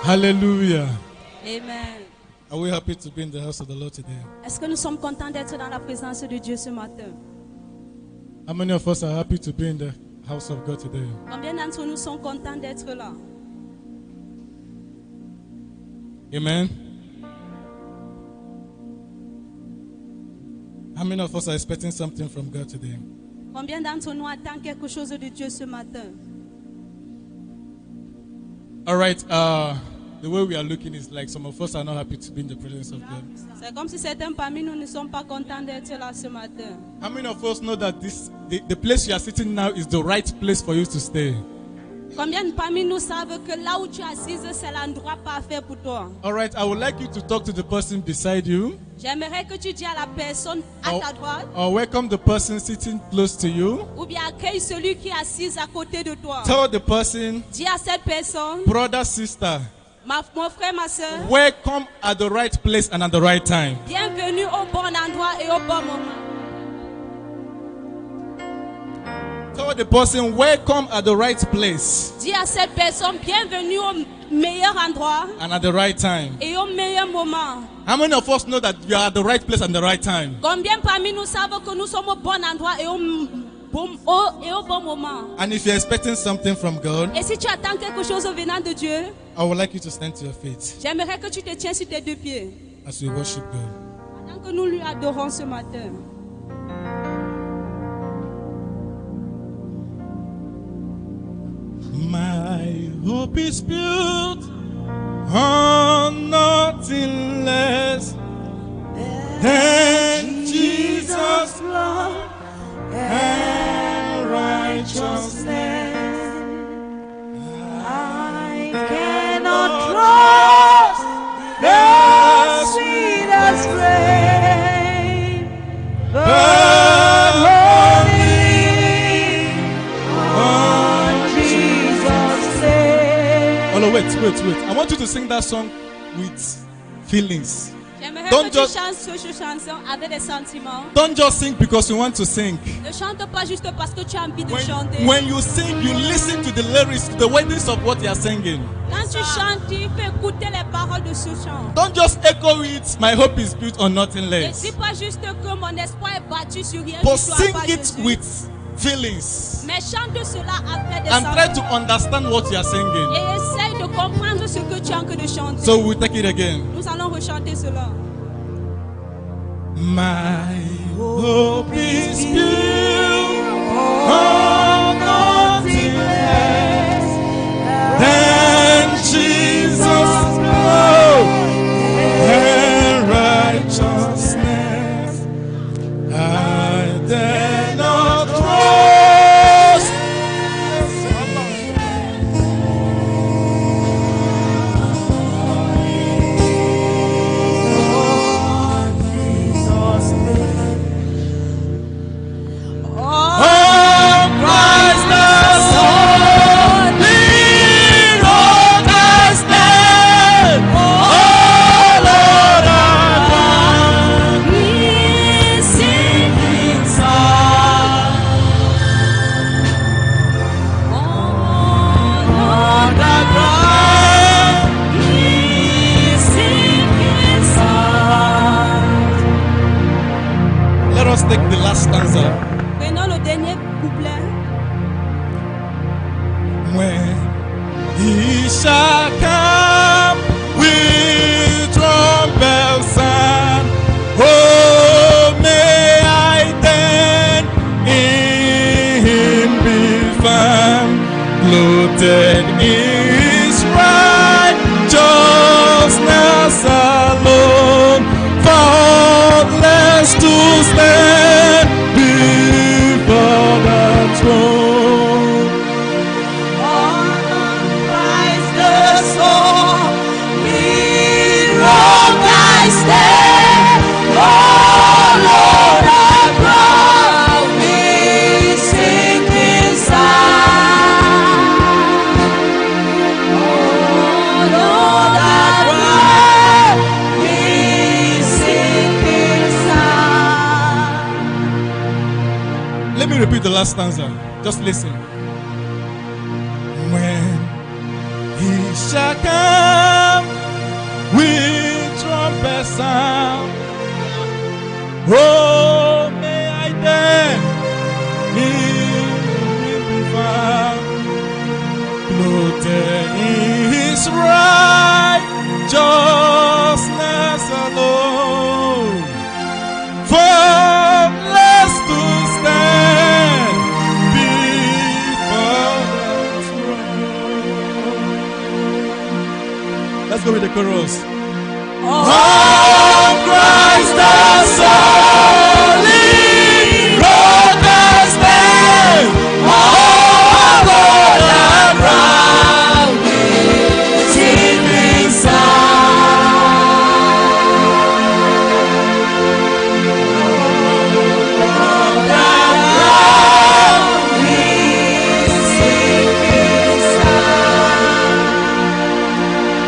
Hallelujah. Amen. Are we happy to be in the house of the Lord today? Est-ce que nous sommes contents d'être dans la présence de Dieu ce matin? How many of us are happy to be in the house of God today? Combien d'entre nous sont contents d'être là? Amen. How many of us are expecting something from God today? Combien d'entre nous attendent quelque chose de Dieu ce matin? All right. The way we are looking is like some of us are not happy to be in the presence of God. C'est comme si certains parmi nous ne sont pas contents d'être là ce matin. How many of us know that the place you are sitting now is the right place for you to stay? Combien parmi nous savent que là où tu es assise, c'est l'endroit parfait pour toi? All right. I would like you to talk to the person beside you, J'aimerais que tu dises à la personne à ta droite, or welcome the person sitting close to you. ou bien accueille celui qui est assis à côté de toi. Tell the person, Dis à cette personne, brother, sister, mon frère, ma soeur, welcome at the right place and at the right time. bienvenue au bon endroit et au bon moment. Tell the person, welcome at the right place Dis à cette personne, bienvenue au meilleur endroit and at the right time. et au meilleur moment. How many of us know that you are at the right place and the right time? Combien parmi nous savent que nous sommes au bon endroit et au bon moment? And if you're expecting something from God, Et si tu attends quelque chose venant de Dieu, I would like you to stand to your feet j'aimerais que tu te tiens sur tes deux pieds. as we worship God. Pendant que nous lui adorons ce matin. My hope is built on nothing less than Jesus' love and righteousness. I cannot trust the sweetest rain, but only on Jesus' name. Oh, no, wait. I want you to sing that song with feelings. J'aimerais Don't que tu just- chantes cette chanson avec des sentiments. Don't just sing because you want to sing. Ne chante pas juste parce que tu as envie de chanter. When you sing, you listen to the lyrics, to the words of what you are singing. Quand tu chantes, tu fais écouter les paroles de ce chant. Don't just echo it. My hope is built on nothing Ne less. dis pas juste que mon espoir est battu sur rien But du tout à sing part it Jésus. with feelings Mais chante cela avec des and try to sentiments. understand what you are singing. Et essaye de comprendre ce que tu es en train de chanter. So we take it again. Nous allons rechanter cela. My hope is built on nothing less than Jesus' love and righteousness. I dare not trust. Oh, Christ the Son, lead on I stand. Oh, Lord, I find me sinking song. On the ground, me sinking song. Let us take the last stanza. Prenons le dernier couplet. When he shall come with trumpet sound, oh, may I then in him be found, clothed in his righteousness alone, faultless to stand before the throne. Christ the Son, lead on thy stand. Oh Lord, I proudly sinking sound. Oh Lord, I proudly sinking sound. Let me repeat the last stanza. Just listen. When he shall come Oh, may I then be found, clothed in His righteousness alone, faultless to stand before the throne. Let's go with the chorus. On Christ the solid rock I stand, all Lord around me sinking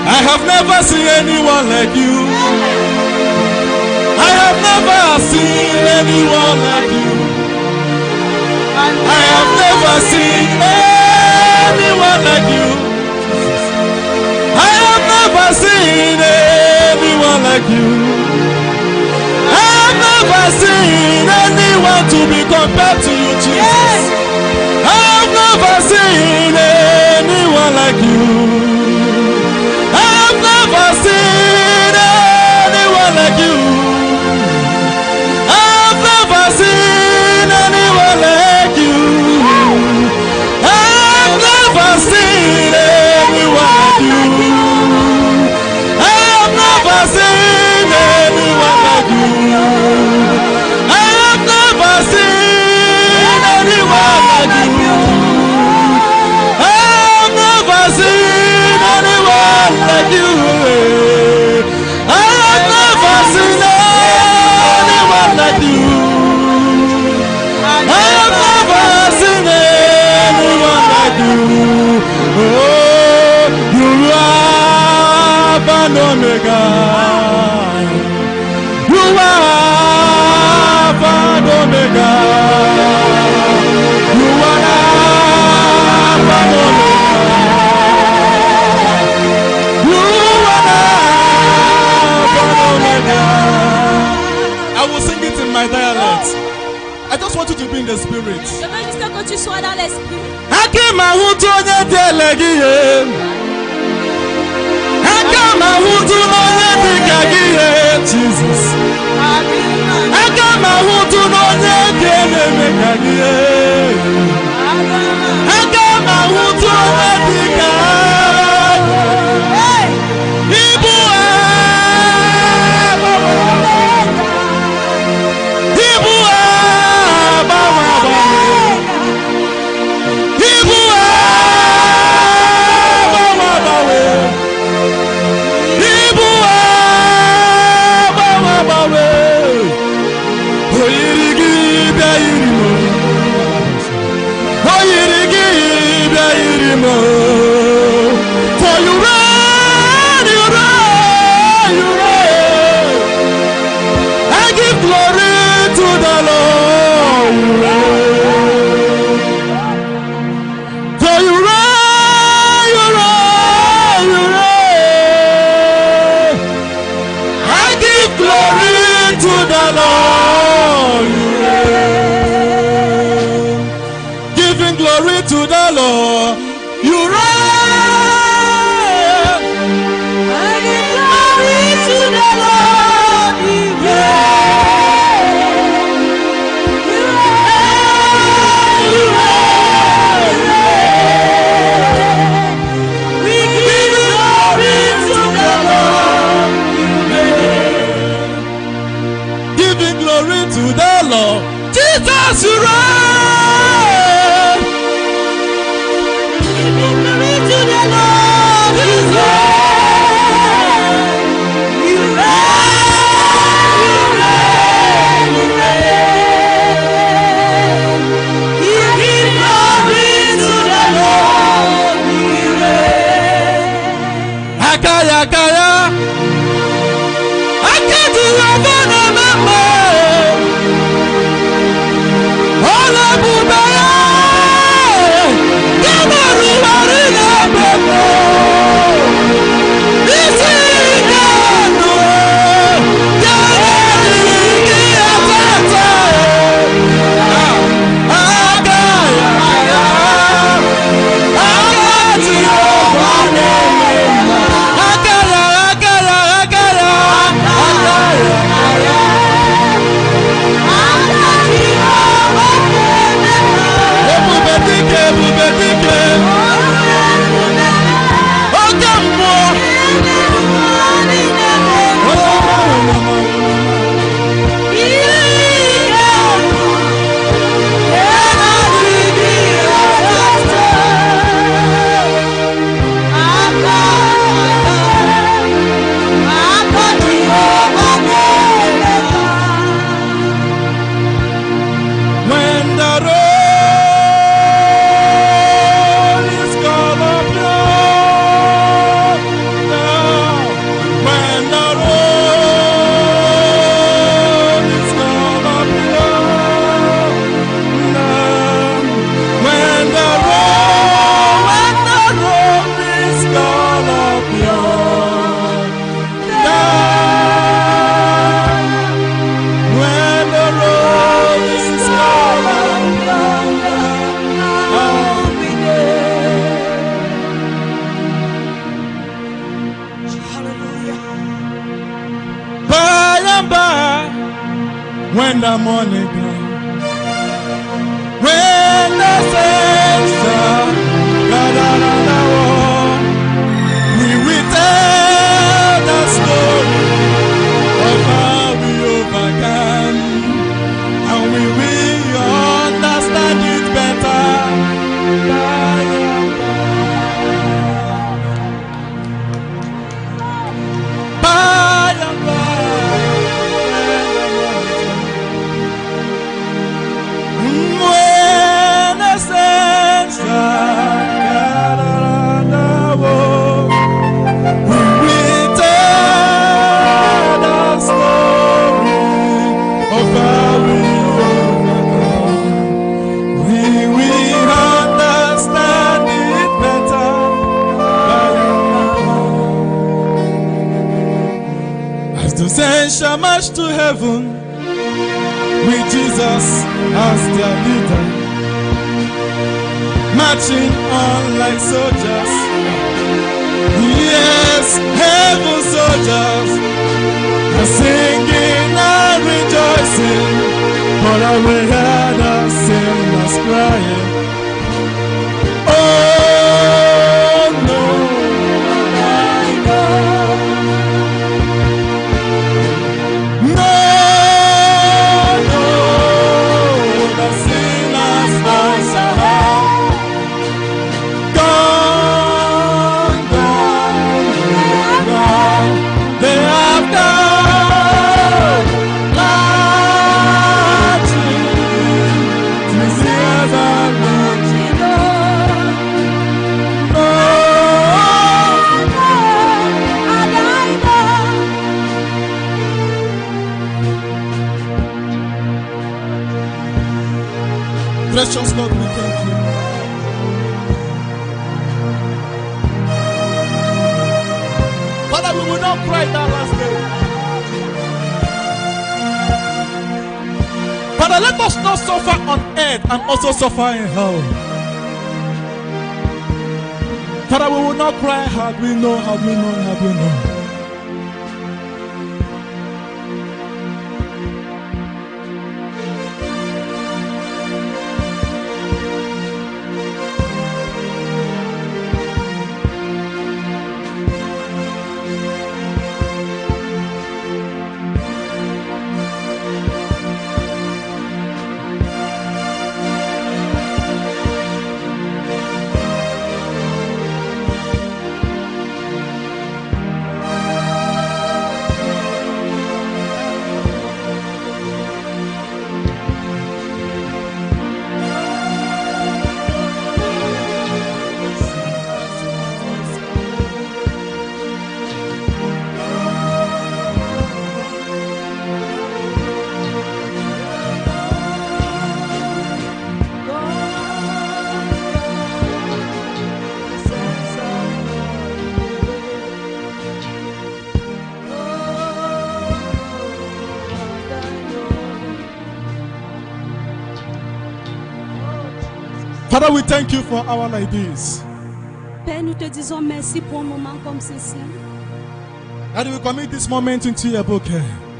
I have never seen anyone like you. I have never seen anyone like you. I have never seen anyone like you. I have never seen anyone like you. I have never seen anyone to be compared to you, Jesus. I have never seen anyone like you. I've never seen anyone like you. I've never seen anyone like you. I've never seen anyone like you. I've never seen anyone like you. I've never seen anyone like you. I've never seen anyone like you. I've never seen anyone like you. I've never seen anyone like you. Oh, you are an Omega. You are an Omega. You are an Omega. I will sing it in my dialect. I just want you to be in the spirit. Je veux juste que tu sois dans l'esprit. Jesus. For you reign, you reign, you reign. I give glory to the Lord. You reign. For you reign, you reign, you reign. I give glory to the Lord. You reign. Giving glory to the Lord. You reign. I give glory to the Lord. You reign. You reign. You reign. We give glory to the Lord. You reign. Giving glory to the Lord. Jesus, you reign. To the Lord, you reign, you reign, you reign, you give glory to the Lord, you reign. Akaya, akaya, akadu abana mama, ola bubaya, kamaru marina bebo. when the morning comes, when the saints are gathered on the wall, we will tell the story of how we overcome, and we will understand it better by and by. By and by. When the saints are gathered on the wall, we will tell the story of how we overcome. We will understand it better by and by. As the saints shall march to heaven with Jesus as their leader, marching on like soldiers. Yes, heaven soldiers are singing and rejoicing, but I will hear the sailors crying, oh no, I know. No, no, the sinners voice are gone, gone, gone. They have gone, marching to see the marching on. No, precious God, we thank you. Father, we will not cry that last day. Father, let us not suffer on earth and also suffer in hell. Father, we will not cry had we known, had we known, had we known. Father, we thank you for our like this. Père, nous te disons merci pour un moment comme ceci. That we commit this moment into your book.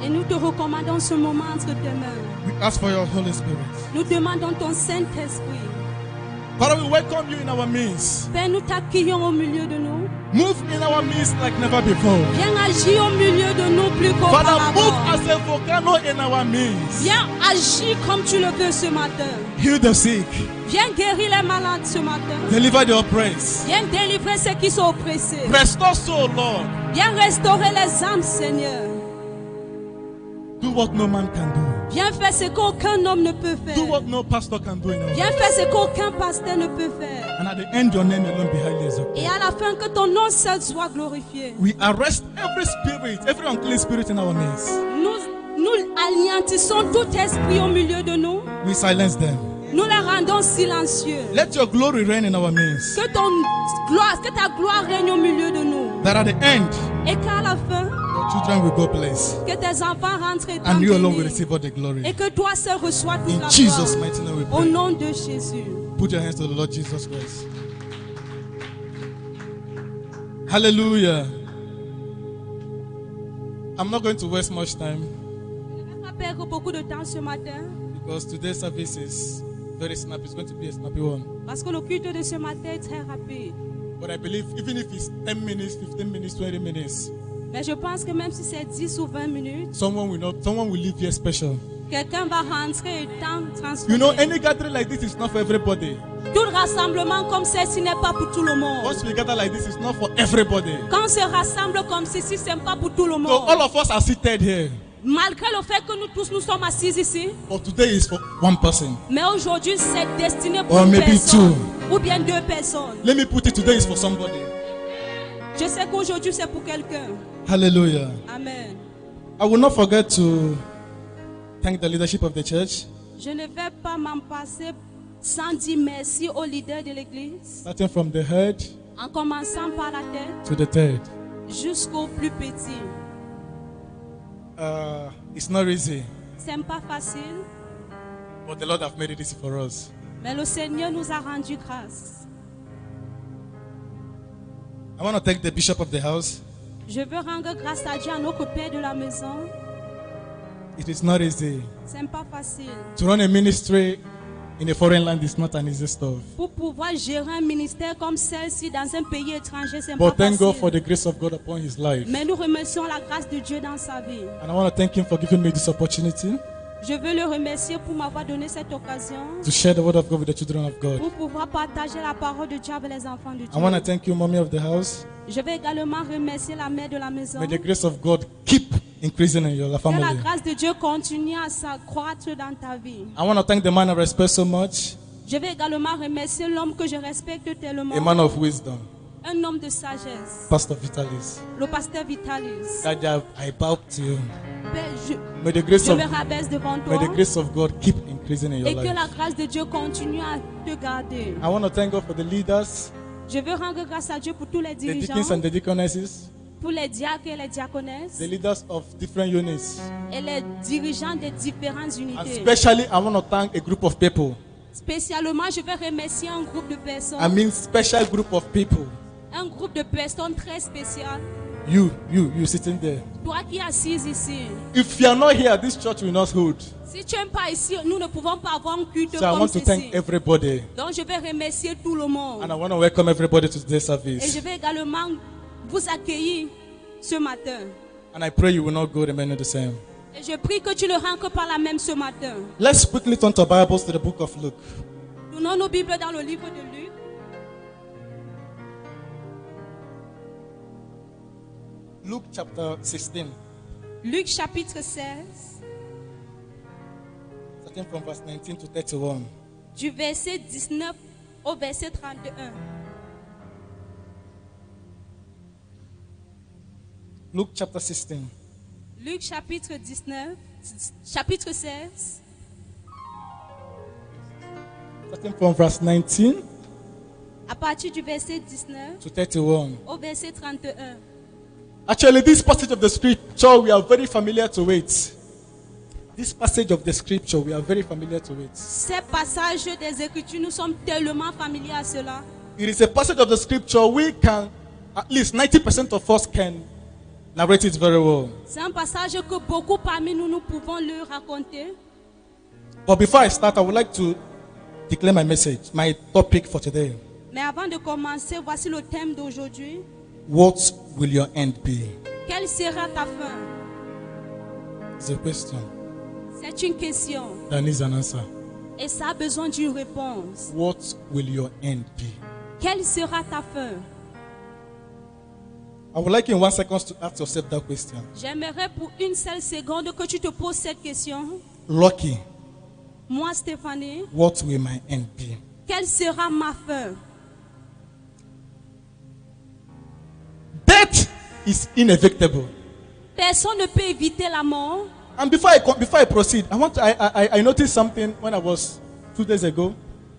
Et nous te recommandons ce moment entre tes mains. We ask for your Holy Spirit. Nous demandons ton Saint-Esprit. Father, we welcome you in our midst. Père, nous t'accueillons au milieu de nous. Move in our midst like never before. Viens agir au milieu de nous plus Father, move qu'auparavant. as a volcano in our midst. Viens agir comme tu le veux ce matin. Heal the sick. Viens guérir les malades ce matin. Deliver the oppressed. Viens délivrer ceux qui sont oppressés. Restore soul, Lord. Viens restaurer les âmes, Seigneur. Do what no man can do. Viens faire ce qu'aucun homme ne peut faire. Do what no pastor can do in our Viens faire ce qu'aucun pasteur ne peut faire. And at the end, your name alone be highly exalted. Et à la fin, que ton nom seul soit glorifié. We arrest every spirit, every unclean spirit in our midst. Nous anéantissons tout esprit au milieu de nous. We silence them. Nous les rendons silencieux. Let your glory reign in our midst. Que ta gloire règne au milieu de nous. That at the end, Et qu'à la fin, your children will go place. que tes enfants rentrent et And you alone will bénis. receive all the glory. Et que toi seul reçois toute In la Jesus' gloire. mighty name we Au pray. nom de Jésus. Put your hands to the Lord Jesus Christ. Hallelujah. I'm not going to waste much time. Je ne vais pas perdre beaucoup de temps ce matin because today's service is very snappy. It's going to be a snappy one. parce que le culte de ce matin est très rapide. But I believe even if it's 10 minutes, 15 minutes, 20 minutes, Mais je pense que même si c'est 10 ou 20 minutes, someone will leave here special. quelqu'un va rentrer et temps You know, transformé. any gathering like this is not for everybody. Tout rassemblement comme ceci n'est pas pour tout le monde. Once we gather like this, it's not for everybody. Quand on se rassemble comme ceci, ce n'est pas pour tout le So monde. all of us are seated here. Malgré le fait que nous tous nous sommes assis ici, But today is for one person. mais aujourd'hui c'est destiné pour Or une maybe personne ou bien deux personnes. Let me put it, today is for somebody. Je sais qu'aujourd'hui c'est pour quelqu'un. Hallelujah. Amen. I will not forget to thank the leadership of the church, Je ne vais pas m'en passer sans dire merci aux leaders de l'église, starting from the head en commençant par la tête to the third. jusqu'au plus petit. It's not easy, C'est pas facile, but the Lord have made it easy for us. mais le Seigneur nous a rendu grâce. I want to thank the bishop of the house. Je veux rendre grâce à Dieu, à notre Père de la maison. It is not easy. C'est pas facile. To run a ministry in a foreign land is not an easy stuff. Pour pouvoir gérer un ministère comme celle-ci dans un pays étranger, c'est But pas thank God for facile. the grace of God upon his life. Mais nous remercions la grâce de Dieu dans sa vie. And I want to thank him for giving me this opportunity Je veux le remercier pour m'avoir donné cette occasion to share the word of God with the children of God. pour pouvoir partager la parole de Dieu avec les enfants de I want to Dieu. thank you, mommy of the house. Je vais également remercier la mère de la maison. May the grace of God keep increasing in your Que la family. grâce de Dieu continue à s'accroître dans ta vie. I want to thank the man I respect so much, Je vais également remercier l'homme que je respecte tellement, a man of wisdom, un homme de sagesse, Pastor Vitalis. le pasteur Vitalis. Daddy, I bow to you. Père, je, May the grace je of me rabaisse devant may toi the grace of God keep increasing in et your que life. la grâce de Dieu continue à te garder. I want to thank God for the leaders, Je veux rendre grâce à Dieu pour tous les the dirigeants, deacons and the deaconesses, pour les diacres et les diaconesses the leaders of different units. et les dirigeants des différentes And unités. especially, I want to thank a group of people. Spécialement, je vais remercier un groupe de personnes, I mean, special group of people. un groupe de personnes très spéciales. You sitting there. Toi qui es assise ici, If you are not here, this church will not hold. si tu n'es pas ici, nous ne pouvons pas avoir un culte So I comme want to ceci. thank everybody. Donc je vais remercier tout le monde. And I want to welcome everybody to today's Et service. je vais également vous accueillir ce matin. And I pray you will not go remaining the same. Et je prie que tu le rentres par la même ce matin. Let's quickly turn to our Bibles to the book of Luke. Tournons nos Bibles dans le livre de Luc. Luke chapter 16, Luc chapitre 16, starting from verse 19 to 31. du verset 19 au verset 31. Luke chapter 16, Luc chapitre 19, chapitre 16, starting from verse 19 à partir du verset 19 to 31. au verset 31. Actually, this passage of the scripture, we are very familiar to it. This passage of the scripture, we are very familiar to it. Ces passages des Écritures, nous sommes tellement familiers à cela. It is a passage of the scripture we can, at least 90% of us can narrate it very well. C'est un passage que beaucoup parmi nous, nous pouvons le raconter. But before I start, I would like to declare my message, my topic for today. Mais avant de commencer, voici le thème d'aujourd'hui. What will your end be? Quelle sera ta fin? It's a question C'est une question that needs an answer. et ça a besoin d'une réponse. What will your end be? Quelle sera ta fin? I would like you in 1 second to ask yourself that question. J'aimerais pour une seule seconde que tu te poses cette question. Lucky, Moi, Stéphanie, what will my end be? quelle sera ma fin? Death is inevitable. Personne ne peut éviter la mort. And before I proceed, I noticed something when I was 2 days ago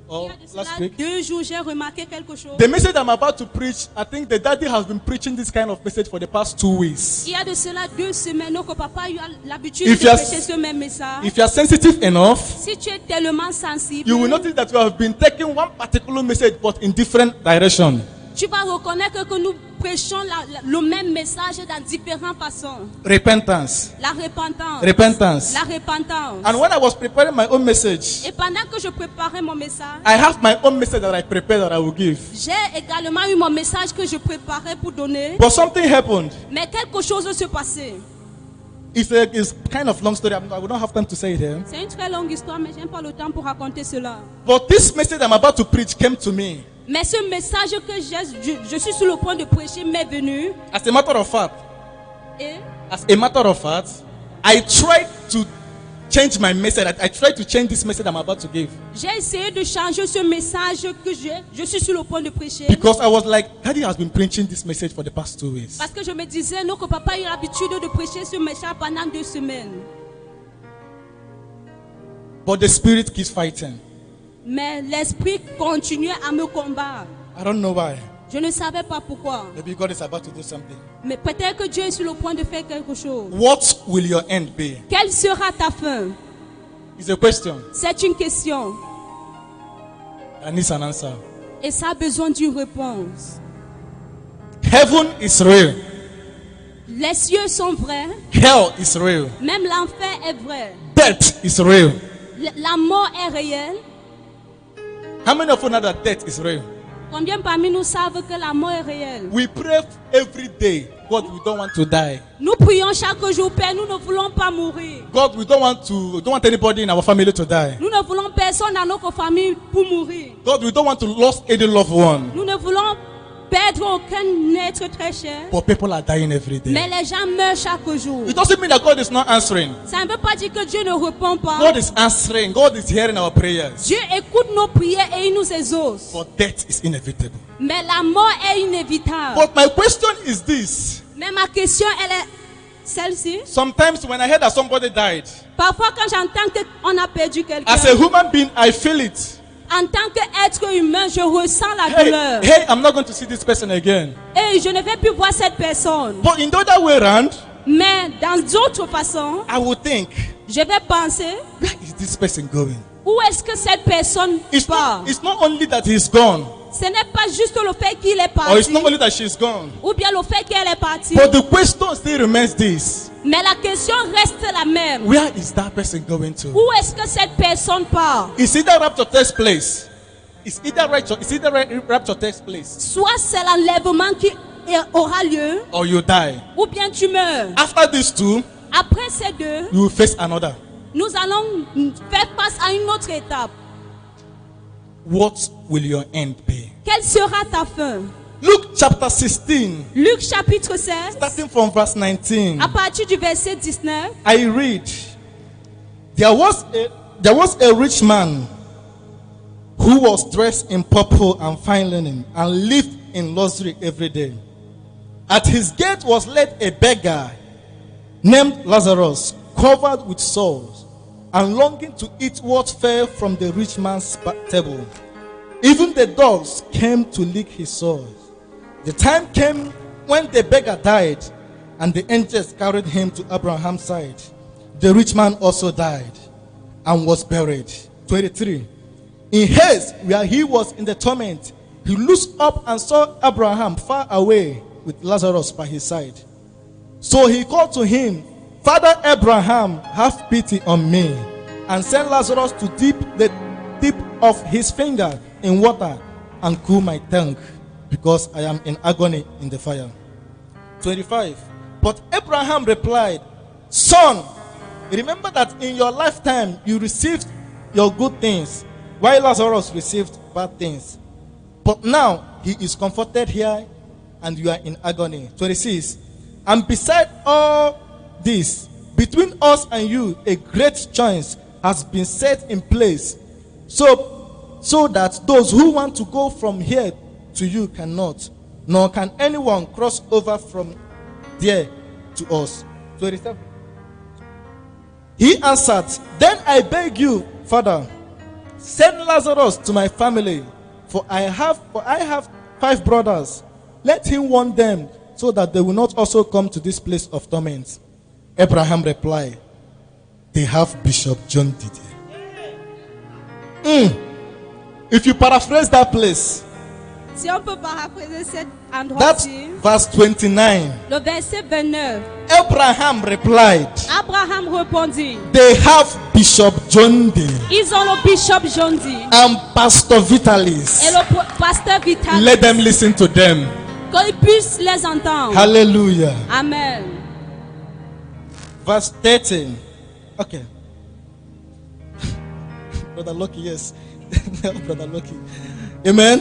Il or y a de last cela week. 2 jours, j'ai remarqué quelque chose. The message I'm about to preach, I think the daddy has been preaching this kind of message for the past 2 weeks. Il y a de cela 2 semaines que papa a eu l'habitude If de you are- prêcher ce même message. If you are sensitive enough, Si tu es tellement sensible, you will notice that we have been taking one particular message but in different direction. tu vas reconnaître que nous prêchons le même message dans différentes façons. Repentance. La repentance. Repentance. La repentance. And when I was preparing my own message, Et pendant que je préparais mon message, I have my own message that I prepared that I will give. j'ai également eu mon message que je préparais pour donner. But something happened. Mais quelque chose se passait. It's kind of long story. I will not have time to say it here. C'est une très longue histoire, mais je n'ai pas le temps pour raconter cela. But this message I'm about to preach came to me. Mais ce message que je suis sur le point de prêcher m'est venu. As a matter of fact, Et I tried to change my message. I tried to change this message I'm about to give. j'ai essayé de changer ce message que je suis sur le point de prêcher. Because I was like, Daddy has been preaching this message for the past 2 weeks. Parce que je me disais, non, que papa a eu l'habitude de prêcher ce message pendant 2 semaines. But the spirit keeps fighting. Mais l'esprit continuait à me combattre. I don't know why. Je ne savais pas pourquoi. Maybe God is about to do something. Mais peut-être que Dieu est sur le point de faire quelque chose. What will your end be? Quelle sera ta fin? It's a question. C'est une question. I need an answer. Et ça a besoin d'une réponse. Heaven is real. Les cieux sont vrais. Hell is real. Même l'enfer est vrai. Death is real. La mort est réelle. How many of you know that death is real? Combien parmi nous savent que la mort est réelle? We pray every day. God, we don't want to die. Nous prions chaque jour, Père, nous ne voulons pas mourir. God, we don't want anybody in our family to die. Nous ne voulons personne dans notre famille pour mourir. God, we don't want to lose any loved one. Nous ne voulons perdre aucun être très cher. But people are dying every day. Mais les gens meurent chaque jour. It doesn't mean that God is not answering. Ça ne veut pas dire que Dieu ne répond pas. God is answering. God is hearing our prayers. Dieu écoute nos prières et il nous exauce. But death is inevitable. Mais la mort est inévitable. But my question is this. Mais ma question, elle est celle-ci. Sometimes when I hear that somebody died, Parfois, quand j'entends qu'on a perdu quelqu'un, as a human being, I feel it. en tant qu'être humain, je ressens la douleur. Hey, I'm not going to see this person again. Et je ne vais plus voir cette personne. But in the other way around, Mais dans d'autres façons, I would think, je vais penser, where is this person going? où est-ce que cette personne part? It's not only that he's gone, Ce n'est pas juste le fait qu'il est or it's parti, not only that she's gone, ou bien le fait qu'elle est partie. but the question still remains this. Mais la question reste la même. Where is that person going to? Où est-ce que cette personne part? Is either rapture takes place? Is either rapture takes place, Soit c'est l'enlèvement qui aura lieu, or you die. ou bien tu meurs. After these two, Après ces deux, you will face another. nous allons faire face à une autre étape. What will your end be? Quelle sera ta fin? Luke chapter 16, Luc chapitre 16, starting from verse 19. à partir du verset 19. I read, there was a rich man who was dressed in purple and fine linen and lived in luxury every day. At his gate was laid a beggar named Lazarus, covered with sores and longing to eat what fell from the rich man's table. Even the dogs came to lick his sores. The time came when the beggar died, and the angels carried him to Abraham's side. The rich man also died and was buried. 23. In Hades, where he was in the torment, he looked up and saw Abraham far away with Lazarus by his side. So he called to him, Father Abraham, have pity on me, and send Lazarus to dip the tip of his finger in water and cool my tongue, because I am in agony in the fire. 25. But Abraham replied, Son, remember that in your lifetime you received your good things, while Lazarus received bad things. But now he is comforted here, and you are in agony. 26. And beside all this, between us and you, a great choice has been set in place, so that those who want to go from here to you cannot, nor can anyone cross over from there to us. 27. He answered, Then I beg you, Father, send Lazarus to my family, for I have 5 brothers. Let him warn them, so that they will not also come to this place of torment. Abraham replied, They have Bishop John Didier. If you paraphrase that place, Si on peut paraphraser cet That's endroit-ci, verse 29. le verset 29. Abraham replied, Abraham répondit, they have Bishop John Day ils ont le bishop Jondi and Pastor et Vitalis. le pasteur Vital, Let them listen to them. qu'ils puissent les entendre. Hallelujah. Amen. Verse 13. Okay. Brother Lucky, yes. Brother Lucky. Amen.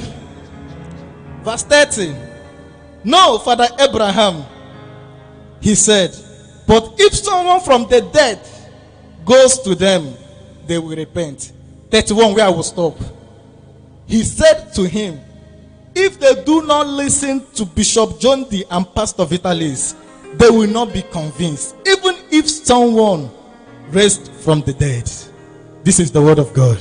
Verse 13. No, Father Abraham, he said, but if someone from the dead goes to them, they will repent. 31, where I will stop. He said to him, if they do not listen to Bishop John D and Pastor Vitalis, they will not be convinced, even if someone raised from the dead. This is the word of God.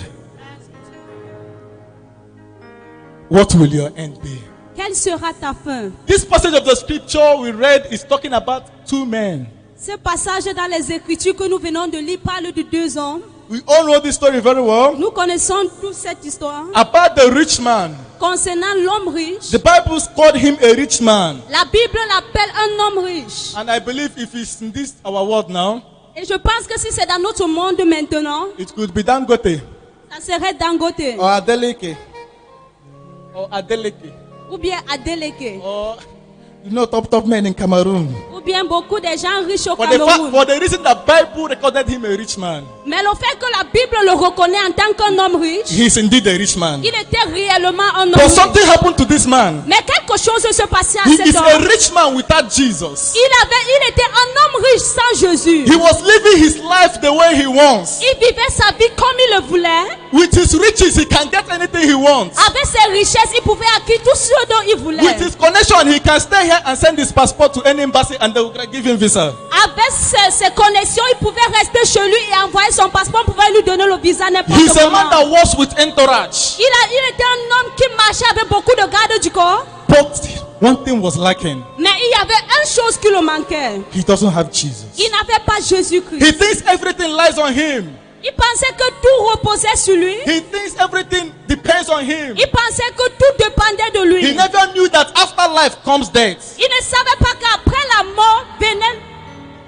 What will your end be? Quelle sera ta fin? This passage of the scripture we read is talking about two men. Ce passage dans les Écritures que nous venons de lire parle de deux hommes. We all know this story very well. Nous connaissons toute cette histoire. About the rich man. Concernant l'homme riche, The Bible called him a rich man. la Bible l'appelle un homme riche. And I believe if it's in this our world now, Et je pense que si c'est dans notre monde maintenant, it could be Dangote ça serait Dangote or Adeleke or Adeleke ou bien Adeleke or top men in Cameroon. ou bien beaucoup de gens riches au For Cameroun. the reason the Bible recorded him a rich man. Mais le fait que la Bible le reconnaît en tant qu'un homme riche, He is indeed a rich man. il était réellement un homme But riche. something happened to this man. Mais quelque chose se passait à He cet is a homme. rich man without Jesus. Il était un homme riche sans Jésus. He was living his life the way he wants. Il vivait sa vie comme il le voulait. With his riches, he can get anything he wants. Avec ses richesses, il pouvait acquérir tout ce dont il voulait. With his connection, he can stay here and send his passport to any embassy and they will give him visa. Avec ses connexions, il pouvait rester chez lui et envoyer son passeport, pouvait lui donner le visa n'importe He's a man comment. that walks with entourage. Il était un homme qui marchait avec beaucoup de gardes du corps. But one thing was lacking. Mais il y avait une chose qui le manquait. He doesn't have Jesus. Il n'avait pas Jésus-Christ. He thinks everything lies on him. Il pensait que tout reposait sur lui. He thinks everything depends on him. Il pensait que tout dépendait de lui. He never knew that after life comes death. Il ne savait pas qu'après la mort venait,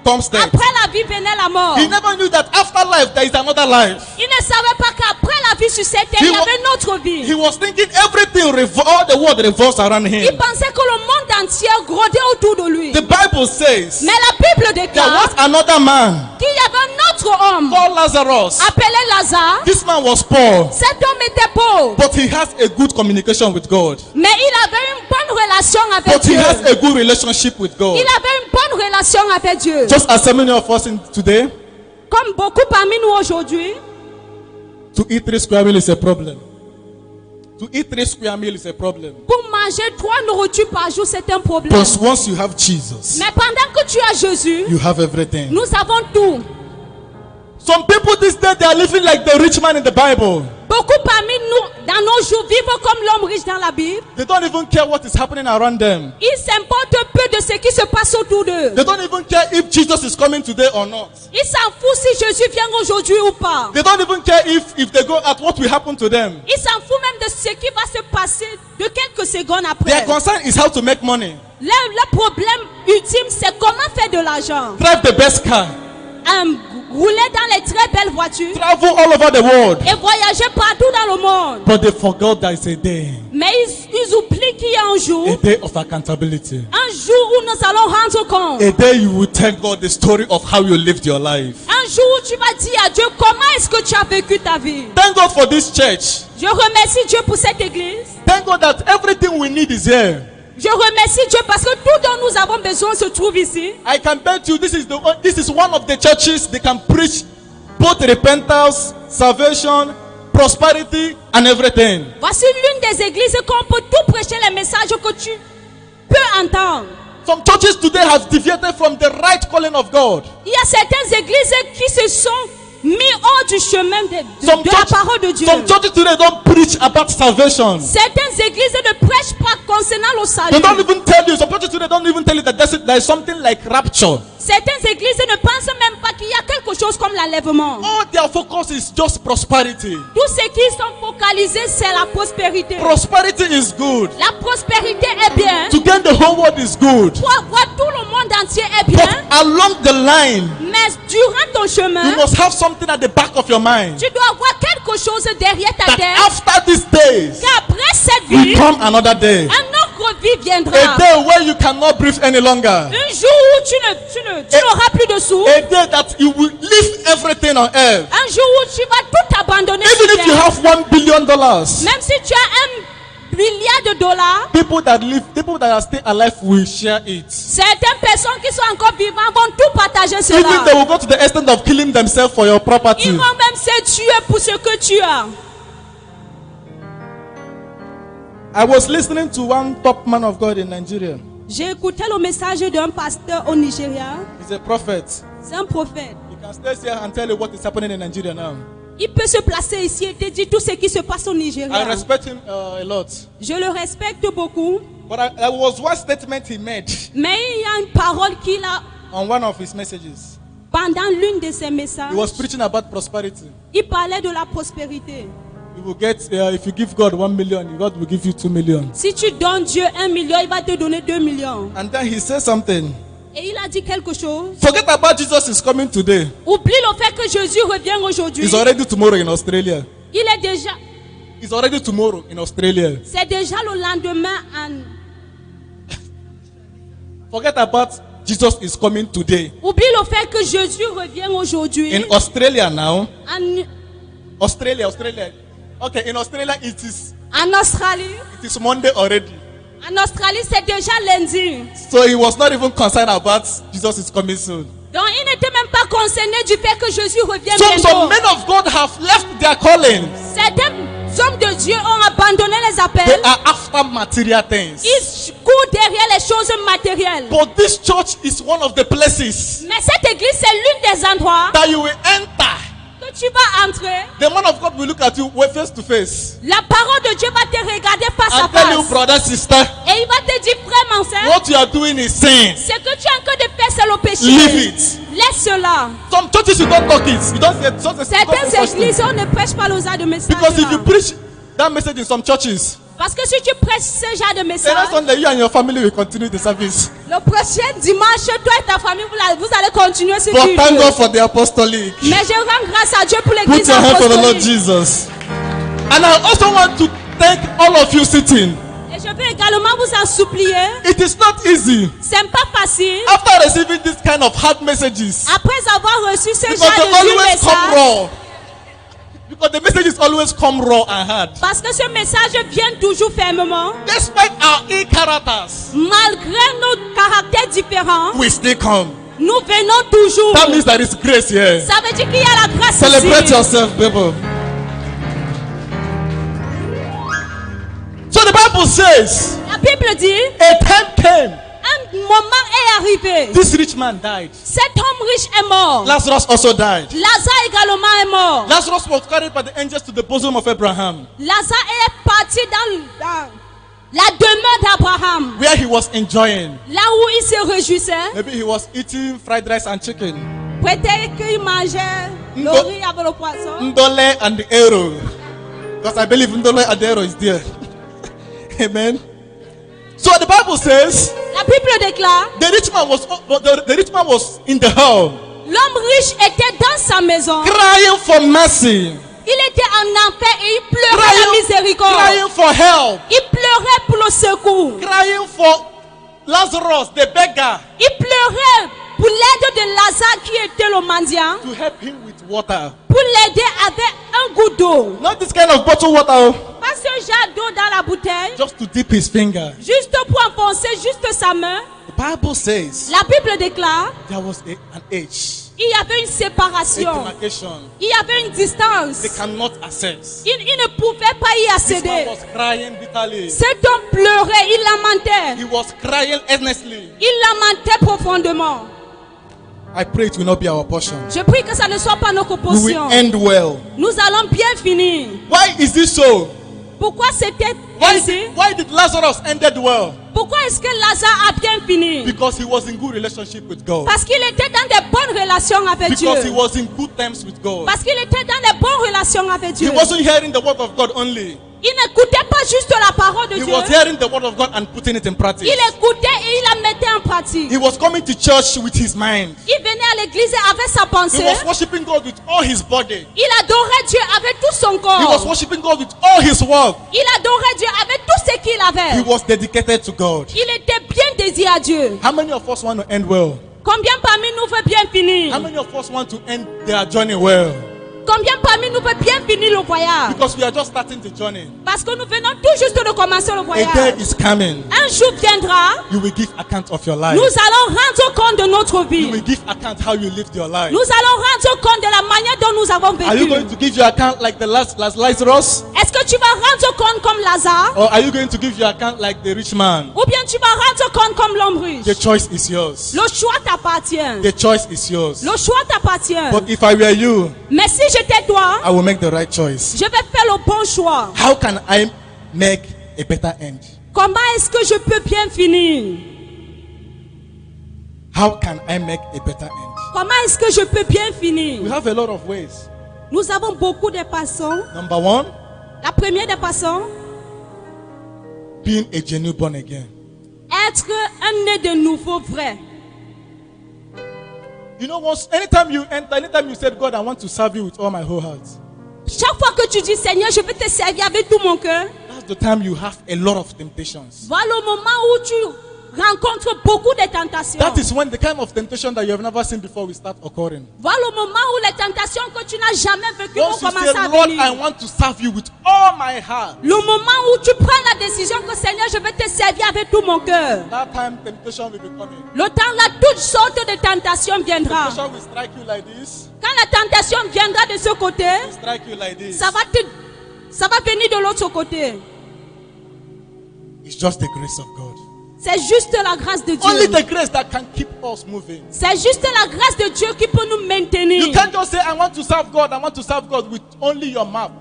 après la vie venait la mort. He never knew that after life there is another life. Il ne savait pas qu'après la vie sur cette terre, il y avait une autre vie. He was thinking everything, all the world revolves around Il him. pensait que le monde entier rôdait autour de lui. The Bible says Mais la Bible there déclare was another man qu'il y avait un autre homme called Lazarus. appelé Lazare. This man was poor, Cet homme était pauvre, but he has a good communication with God. mais il avait une bonne relation avec But he Dieu. has a good relationship with God. Il avait une bonne relation avec Dieu. Just as so many of us today, Comme beaucoup parmi nous aujourd'hui, to eat 3 square meals is a problem. To eat 3 square meals is a problem. pour manger 3 nourritures par jour, c'est un problème. But once you have Jesus, Mais pendant que tu as Jésus, you have everything. nous avons tout. Some people this day, they are living like the rich man in the Bible. Beaucoup parmi nous, dans nos jours, vivent comme l'homme riche dans la Bible. They don't even care what is happening around them. Ils s'importent peu de ce qui se passe autour d'eux. They don't even care if Jesus is coming today or not. Ils s'en foutent si Jésus vient aujourd'hui ou pas. They don't even care if they go out, what will happen to them. Ils s'en foutent même de ce qui va se passer de quelques secondes après. Their concern is how to make money. Le problème ultime, c'est comment faire de l'argent. Drive the best car. Rouler dans les très belles voitures Travel all over the world. et voyager partout dans le monde. But they forgot there is a day. Mais ils oublient qu'il y a un jour, A day of accountability. un jour où nous allons rendre compte. A day you will tell God the story of how you lived your life. Un jour où tu vas dire à Dieu comment est-ce que tu as vécu ta vie. Thank God for this church. Je remercie Dieu pour cette église. Thank God that everything we need is here. Je remercie Dieu parce que tout dont nous avons besoin se trouve ici. I can bet you this is one of the churches they can preach both repentance, salvation, prosperity and everything. Voici l'une des églises qu'on peut tout prêcher les messages que tu peux entendre. Some churches today have deviated from the right calling of God. Il y a certaines églises qui se sont mis hors du chemin de la parole de Dieu. Some churches today don't preach about salvation. Certaines églises ne prêchent pas concernant le They salut. don't even tell you. Some churches today don't even tell you that there is something like rapture. Certaines églises ne pensent même pas qu'il y a quelque quelque chose comme l'enlèvement. All their focus is just prosperity. Tout ce qui sont focalisés, c'est la prospérité. Prosperity is good. La prospérité est bien. To gain the whole world is good. Pour avoir tout le monde entier est But bien. along the line, Mais durant ton you chemin, must have something at the back of your mind. tu dois avoir quelque chose derrière ta That tête. after these days, Qu'après cette will vie, come another day. un autre vie A viendra. day where you cannot breathe any longer. Un jour où tu n'auras plus de sous. A day that you will leave everything on earth. Un jour où tu vas tout abandonner. sur Even if you terre. have $1 billion, Même si tu as $1 milliard, people that are still alive will share it. certaines personnes qui sont encore vivantes vont tout partager Even they cela. will go to the extent of killing themselves for your property. Ils vont même se tuer pour ce que tu as. I was listening to one top man of God in Nigeria. J'ai écouté le message d'un pasteur au Nigeria. He's a prophet. C'est un prophète. He can stay here and tell you what is happening in Nigeria now. Il peut se placer ici et te dire tout ce qui se passe au I Nigeria. respect him a lot. Je le respecte beaucoup. But there was one statement he made Mais il y a une parole qu'il a on one of his messages. pendant l'une de ses messages. He was preaching about prosperity. Il parlait de la prospérité. You will get, if you give God 1 million, God will give you 2 million. Si tu donnes Dieu 1 million, il va te donner 2 millions. And then he said something. Et il a dit quelque chose. Forget about Jesus is coming today. Oublie le fait que Jésus revient aujourd'hui. He's already tomorrow in Australia. Il est déjà, It's already tomorrow in Australia. c'est déjà le lendemain en. Forget about Jesus is coming today. Oublie le fait que Jésus revient aujourd'hui. In Australia now, En Australia. Okay, in Australia it Australie. is Monday already. En Australie, c'est déjà lundi. So he was not even concerned about Jesus is coming soon. Donc, il n'était même pas concerné du fait que Jésus revient Some bientôt. men of God have left their calling. Certains hommes de Dieu ont abandonné les They appels. are after material things. Ils courent derrière les choses matérielles. But this church is one of the places Mais cette église, c'est l'une des endroits that you will enter. que tu vas entrer. The man of God will look at you face to face La parole de Dieu va te regarder face à and tell you, face. brother, sister, Et il va te dire, frère, mon frère, what you are doing is sin. ce que tu es en train de faire, c'est le péché. Leave it. Laisse cela. Some churches you don't talk it. You don't say don't say Certaines such thing. églises, on ne prêche pas le genre de message. Because if là. you preach that message in some churches, Parce que si tu prêches ce genre de the message, next Sunday you and your family will continue the service. le prochain dimanche, toi et ta famille, vous allez continuer ce But thank God culte. for the apostolic. Mais je rends grâce à Dieu pour Put l'église your hand for the Lord apostolique. Jesus. And I also want to thank all of you sitting. Et je veux également vous en supplier. It is not easy C'est pas facile. after receiving this kind of hard messages. Après avoir reçu ce Because genre they de vieux always come message, raw. Because the messages always come raw and hard. parce que ce message vient toujours fermement, Despite our ill characters, malgré nos caractères différents, we still come. nous venons toujours. That means there is grace here. Ça veut dire qu'il y a la grâce Celebrate ici. yourself, people. So the Bible says, La Bible dit, a time came. un moment est arrivé. This rich man died. Cet homme riche est mort. Lazarus also died. Lazare également est mort. Lazarus was carried by the angels to the bosom of Abraham, Lazare est parti dans la demeure d'Abraham, where he was enjoying. là où il se réjouissait. Maybe he was eating fried rice and chicken. Peut-être qu'il mangeait le riz avec le poisson. Ndole and the arrow. Because I believe Ndole and the arrow is there. Amen. So the Bible says La Bible déclare, the rich man was in the hall l'homme riche était dans sa maison. crying for mercy, Il était en enfer et il pleurait la miséricorde. crying for help, Il pleurait pour le secours. crying for Lazarus, the beggar, Il pleurait pour l'aide de Lazare qui était le mendiant. to help him with water. Pour l'aider avec un goutte d'eau. Not this kind of bottled water, Pas ce genre d'eau dans la bouteille. just to dip his finger. Juste pour enfoncer juste sa main. The Bible says La Bible déclare, there was an age, il y avait une a séparation. demarcation Il y avait une distance. they cannot access. Il ne pouvait pas y This man accéder. was crying bitterly. Cet homme pleurait, il lamentait. He was crying earnestly. Il lamentait profondément. I pray it will not be our portion. Je prie que ça ne soit pas notre We will portion. end well. Nous allons bien finir. Why is this so? Pourquoi c'était ainsi? Why did Lazarus ended well? Pourquoi est-ce que Lazare a bien fini? Because he was in good relationship with God. Parce qu'il était dans de bonnes relations avec Dieu. Because he was in good terms with God. Parce qu'il était dans de bonnes relations avec Dieu. He wasn't hearing the word of God only. Il n'écoutait pas juste la parole de He Dieu. was hearing the word of God and putting it in practice. Il écoutait et il la mettait en pratique. He was coming to church with his mind. Il venait à l'église avec sa He pensée. was worshiping God with all his body. Il adorait Dieu avec tout son He was corps. worshiping God with all his work. Il adorait Dieu avec tout ce qu'il He avait. was dedicated to God. Il était bien dédié à Dieu. How many of us want to end well? Combien parmi nous veut bien finir? How many of us want to end their journey well? Combien parmi nous veut bien finir le voyage? Because we are just starting the journey. Parce que nous venons tout juste de commencer le A day voyage. is coming. Un jour viendra, You will give account of your life. nous allons rendre compte de notre You vie. will give account how you lived your life. Nous allons rendre compte de la manière dont nous avons Are you going vécu. to give your account like the last Lazarus? Est-ce que tu vas rendre compte comme Lazare? Or are you going to give your account like the rich man? Ou bien tu vas rendre compte comme l'homme riche? The choice is yours. Le choix t'appartient. The choice is yours. Le choix t'appartient. But if I were you, Mais si j'étais toi, I will make the right choice. je vais faire le bon choix. How can I make a better end? Comment est-ce que je peux bien finir? How can I make a better end? Comment est-ce que je peux bien We finir? have a lot of ways. Nous avons beaucoup de façons. Number one, La première des façons, being a genuine born again. être un né de nouveau vrai. You know, anytime you enter, anytime you said, God, I want to serve you with all my whole heart, Chaque fois que tu dis Seigneur, je vais te servir avec tout mon cœur, that's the time you have a lot of temptations. voilà le moment où tu rencontres beaucoup de tentations. That is when the kind of temptation that you have never seen before will start occurring. Voilà le moment où les tentations que tu n'as jamais vécues vont Once you commencer say, à Lord, I venir. want to serve you with all my heart, Le moment où tu prends la décision que Seigneur, je vais te servir avec tout mon cœur. that time temptation will be coming. Le temps là, toutes sortes de tentations viendra. Temptation will strike you like this, Quand la tentation viendra de ce côté, strike you like this. ça va venir de l'autre côté. It's just the grace of God. C'est juste la grâce de Only Dieu. the grace that can keep us moving. C'est juste la grâce de Dieu qui peut nous You maintenir. can't just say, I want to serve God with only your mouth.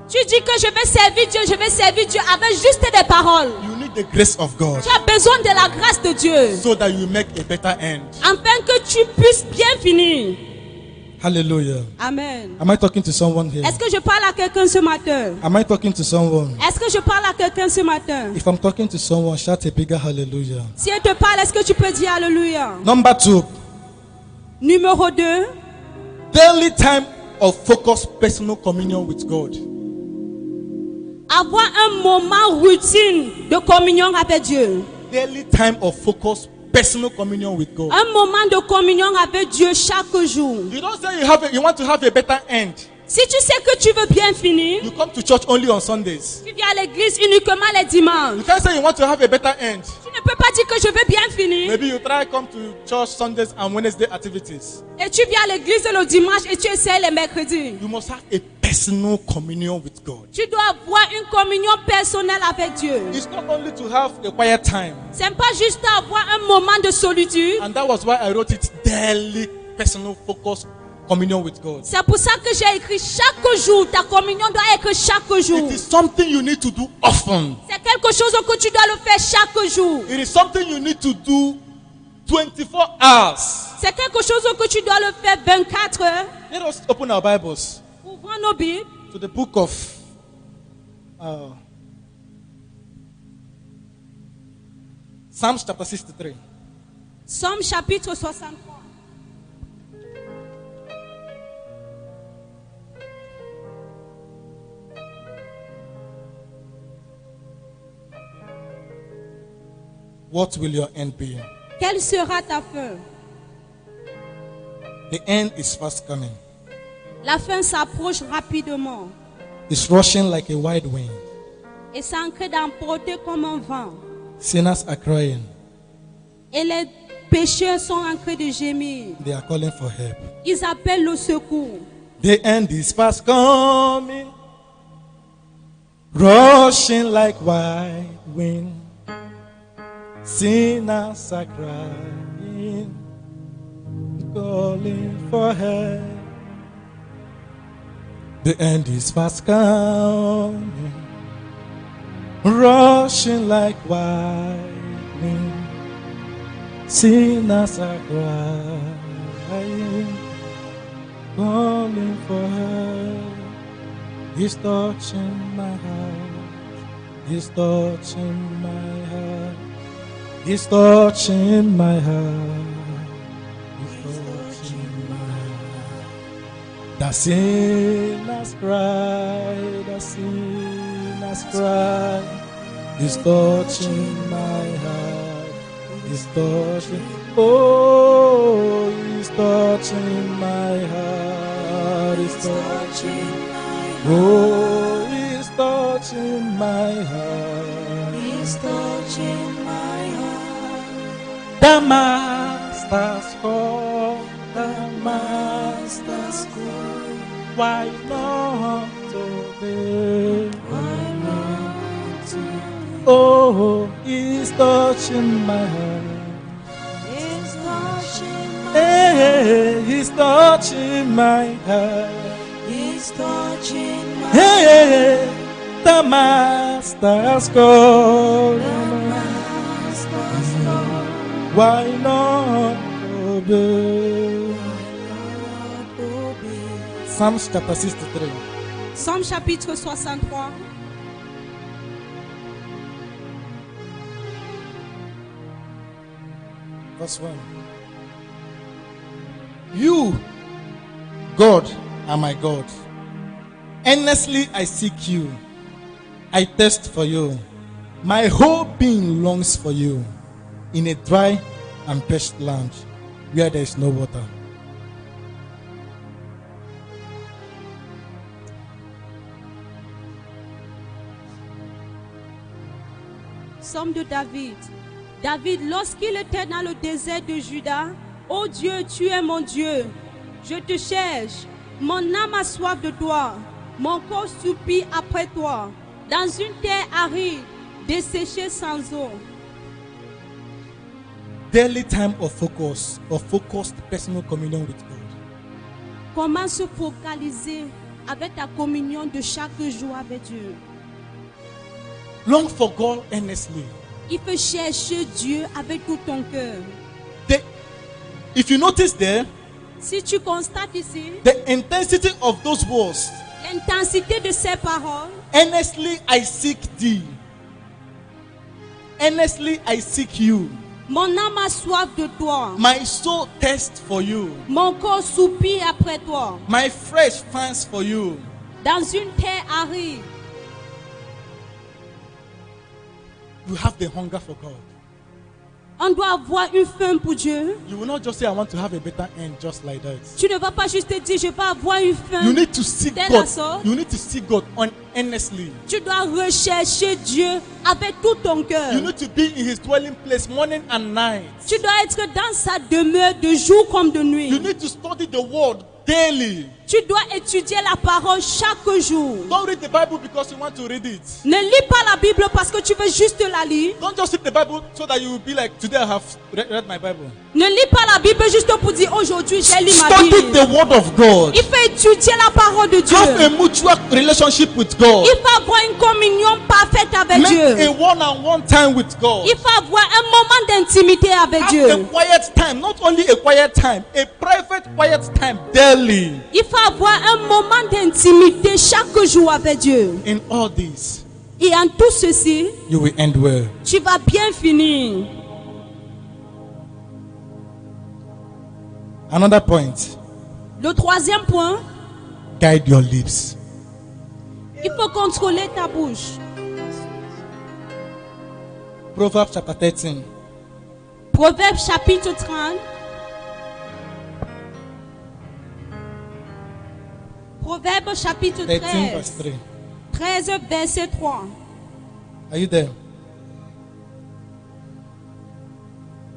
Tu dis que je vais servir Dieu avec juste des paroles. You need the grace of God Tu as besoin de la grâce de Dieu so that you make a better end. afin que tu puisses bien finir. Hallelujah. Amen. Am I talking to someone here? Est-ce que je parle à quelqu'un ce matin? Am I talking to someone? Est-ce que je parle à quelqu'un ce matin? If I'm talking to someone, shout a bigger hallelujah. Si elle te parle, est-ce que tu peux dire Alléluia? Number two, Numéro 2, daily time of focused personal communion with God. avoir un moment routine de communion avec Dieu. Daily time of focused personal communion with God. Un moment de communion avec Dieu chaque jour. You don't say you want to have a better end. Si tu sais que tu veux bien finir, You come to church only on Sundays. tu viens à l'église uniquement les dimanches. You can't say you want to have a better end. Tu ne peux pas dire que je veux bien finir. Maybe you try come to church Sundays and Wednesday activities. Et tu viens à l'église le dimanche et tu essaies les mercredis. You must have a personal communion with God. Tu dois avoir une communion personnelle avec Dieu. It's not only to have a quiet time. C'est pas juste avoir un moment de solitude. And that was why I wrote it daily personal focus communion with God. C'est pour ça que j'ai écrit chaque jour. Ta communion doit être chaque jour. It is something you need to do often. C'est quelque chose que tu dois le faire chaque jour. It is something you need to do 24 hours. C'est quelque chose que tu dois le faire 24 heures. Let us open our Bibles Ouvrons nos Bibles to the book of Psalms chapter 63. Somme chapitre 63. What will your end be? Quelle sera ta fin? The end is fast coming. La fin s'approche rapidement It's rushing like a wide wind. et s'ancre d'emporter comme un vent. Sinners are crying. Et les pécheurs sont en train de gémir. They are calling for help. Ils appellent le secours. The end is fast coming, rushing like wide wind. Sinners are crying, calling for help. The end is fast coming, rushing like wide me. Sinners are crying, calling for help. He's touching my heart. He's touching my heart. He's touching my heart. He's touching my heart. The sinners cry. The sinners cry. He's touching my heart. He's touching. Oh, he's touching my heart. He's touching. Oh, he's touching my heart. He's touching my heart. The master's call. The master's call. Why not today? Why not today? Oh, he's touching my heart. He's touching my Hey, he's touching my heart. He's touching my Hey, the master's call. master's call. Why not obey? Not obey. Psalms chapter 63. Somme chapitre 63. Verse 1. You, God, are my God. Earnestly I seek you. I thirst for you. My whole being longs for you in a dry and parched land where there is no water. Somme de David. David, lorsqu'il était dans le désert de Juda, ô Dieu, tu es mon Dieu. Je te cherche. Mon âme a soif de toi. Mon corps soupire après toi. Dans une terre aride, desséchée sans eau. Daily time of focus, of focused personal communion with God. Comment se focaliser avec ta communion de chaque jour avec Dieu? Long for God earnestly. Il faut chercher Dieu avec tout ton cœur. If you notice there, Si tu constates ici the intensity of those words, l'intensité de ces paroles, earnestly I seek thee. Earnestly I seek you. mon âme a soif de toi. My soul thirsts for you. Mon corps soupire après toi. My flesh pants for you. Dans une terre aride, You have the hunger for God. on doit avoir une faim pour Dieu. You will not just say, I want to have a better end just like that. Tu ne vas pas juste te dire, je vais avoir une faim. You need to seek Telle God. sorte. You need to seek God earnestly. Tu dois rechercher Dieu avec tout ton cœur. You need to be in His dwelling place morning and night. Tu dois être dans sa demeure de jour comme de nuit. You need to study the Word daily. Tu dois étudier la parole chaque jour. Don't read the Bible because you want to read it. Ne lis pas la Bible parce que tu veux juste la lire. Don't just read the Bible so that you will be like, today I have read my Bible. Ne lis pas la Bible juste pour dire aujourd'hui j'ai lu ma Study Bible. the Word of God. Il faut étudier la parole de Dieu. Have a mutual relationship with God. Il faut avoir une communion parfaite avec Make a Dieu. one-on-one time with God. Il faut avoir un moment d'intimité avec Have Dieu. a quiet time, not only a quiet time, a private quiet time daily. Il faut avoir un moment d'intimité chaque jour avec Dieu. In all this, Et en tout ceci, you will end well. tu vas bien finir. Another point, Le troisième point, guide your lips. il faut contrôler ta bouche. Proverbs chapter 13. Proverbe chapitre 30. Proverbe chapitre 13 verse 13. 3. 13 verset 3. Are you there?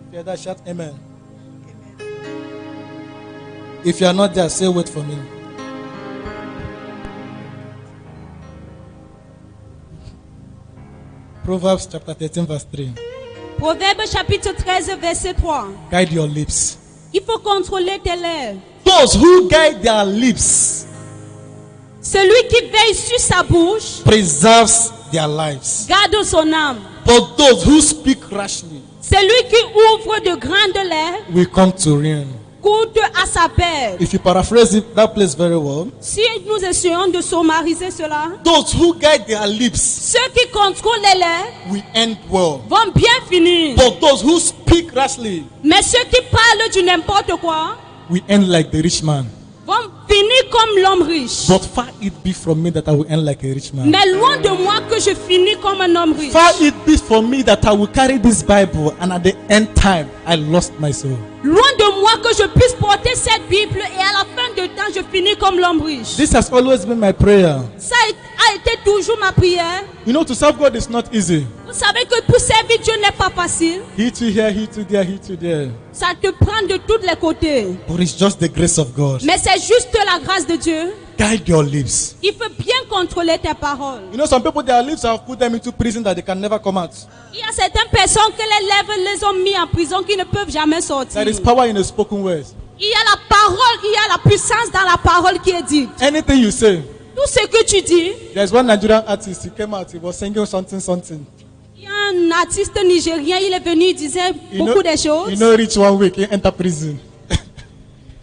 If you're there, shout amen. If you are not there, say wait for me. Proverbs chapter 13 verse 3. Proverbe chapitre 13 verset 3. Guide your lips. Il faut contrôler tes lèvres. Those who guide their lips Celui qui veille sur sa bouche preserves their lives. garde son âme. But those who speak rashly Celui qui ouvre de grandes lèvres will come to ruin. coûte à sa perte. If you paraphrase that place very well, Si nous essayons de summariser cela, those who guide their lips ceux qui contrôlent les lèvres will end well. vont bien finir. But those who speak rashly Mais ceux qui parlent du n'importe quoi will end like the rich man. vont finir comme l'homme riche. But far it be from me that I will end like a rich man. Mais loin de moi que je finis comme un homme riche. Far it be from me that I will carry this Bible and at the end time I lost my soul. Loin de moi que je puisse porter cette Bible et à la fin de temps je finis comme l'homme riche. This has always been my prayer. Ça a été toujours ma prière. You know, to serve God is not easy. Vous savez que pour servir Dieu n'est pas facile. He to here, he to there, he to there. Ça te prend de tous les côtés. But it's just the grace of God. Mais c'est juste la grâce de Dieu. Guide your lips. Il faut bien contrôler tes paroles. You know, some people, their lips have put them into prison that they can never come out. Il y a certaines personnes que les lèvres les ont mis en prison qui ne peuvent jamais sortir. There is power in the spoken words. Il y a la parole, il y a la puissance dans la parole qui est dite. Anything you say. Tout ce que tu dis. There's one Nigerian artist, he came out, he was singing something. Il y a un artiste nigérien, il est venu, il disait beaucoup de choses. You know, reach 1 week, he enter prison.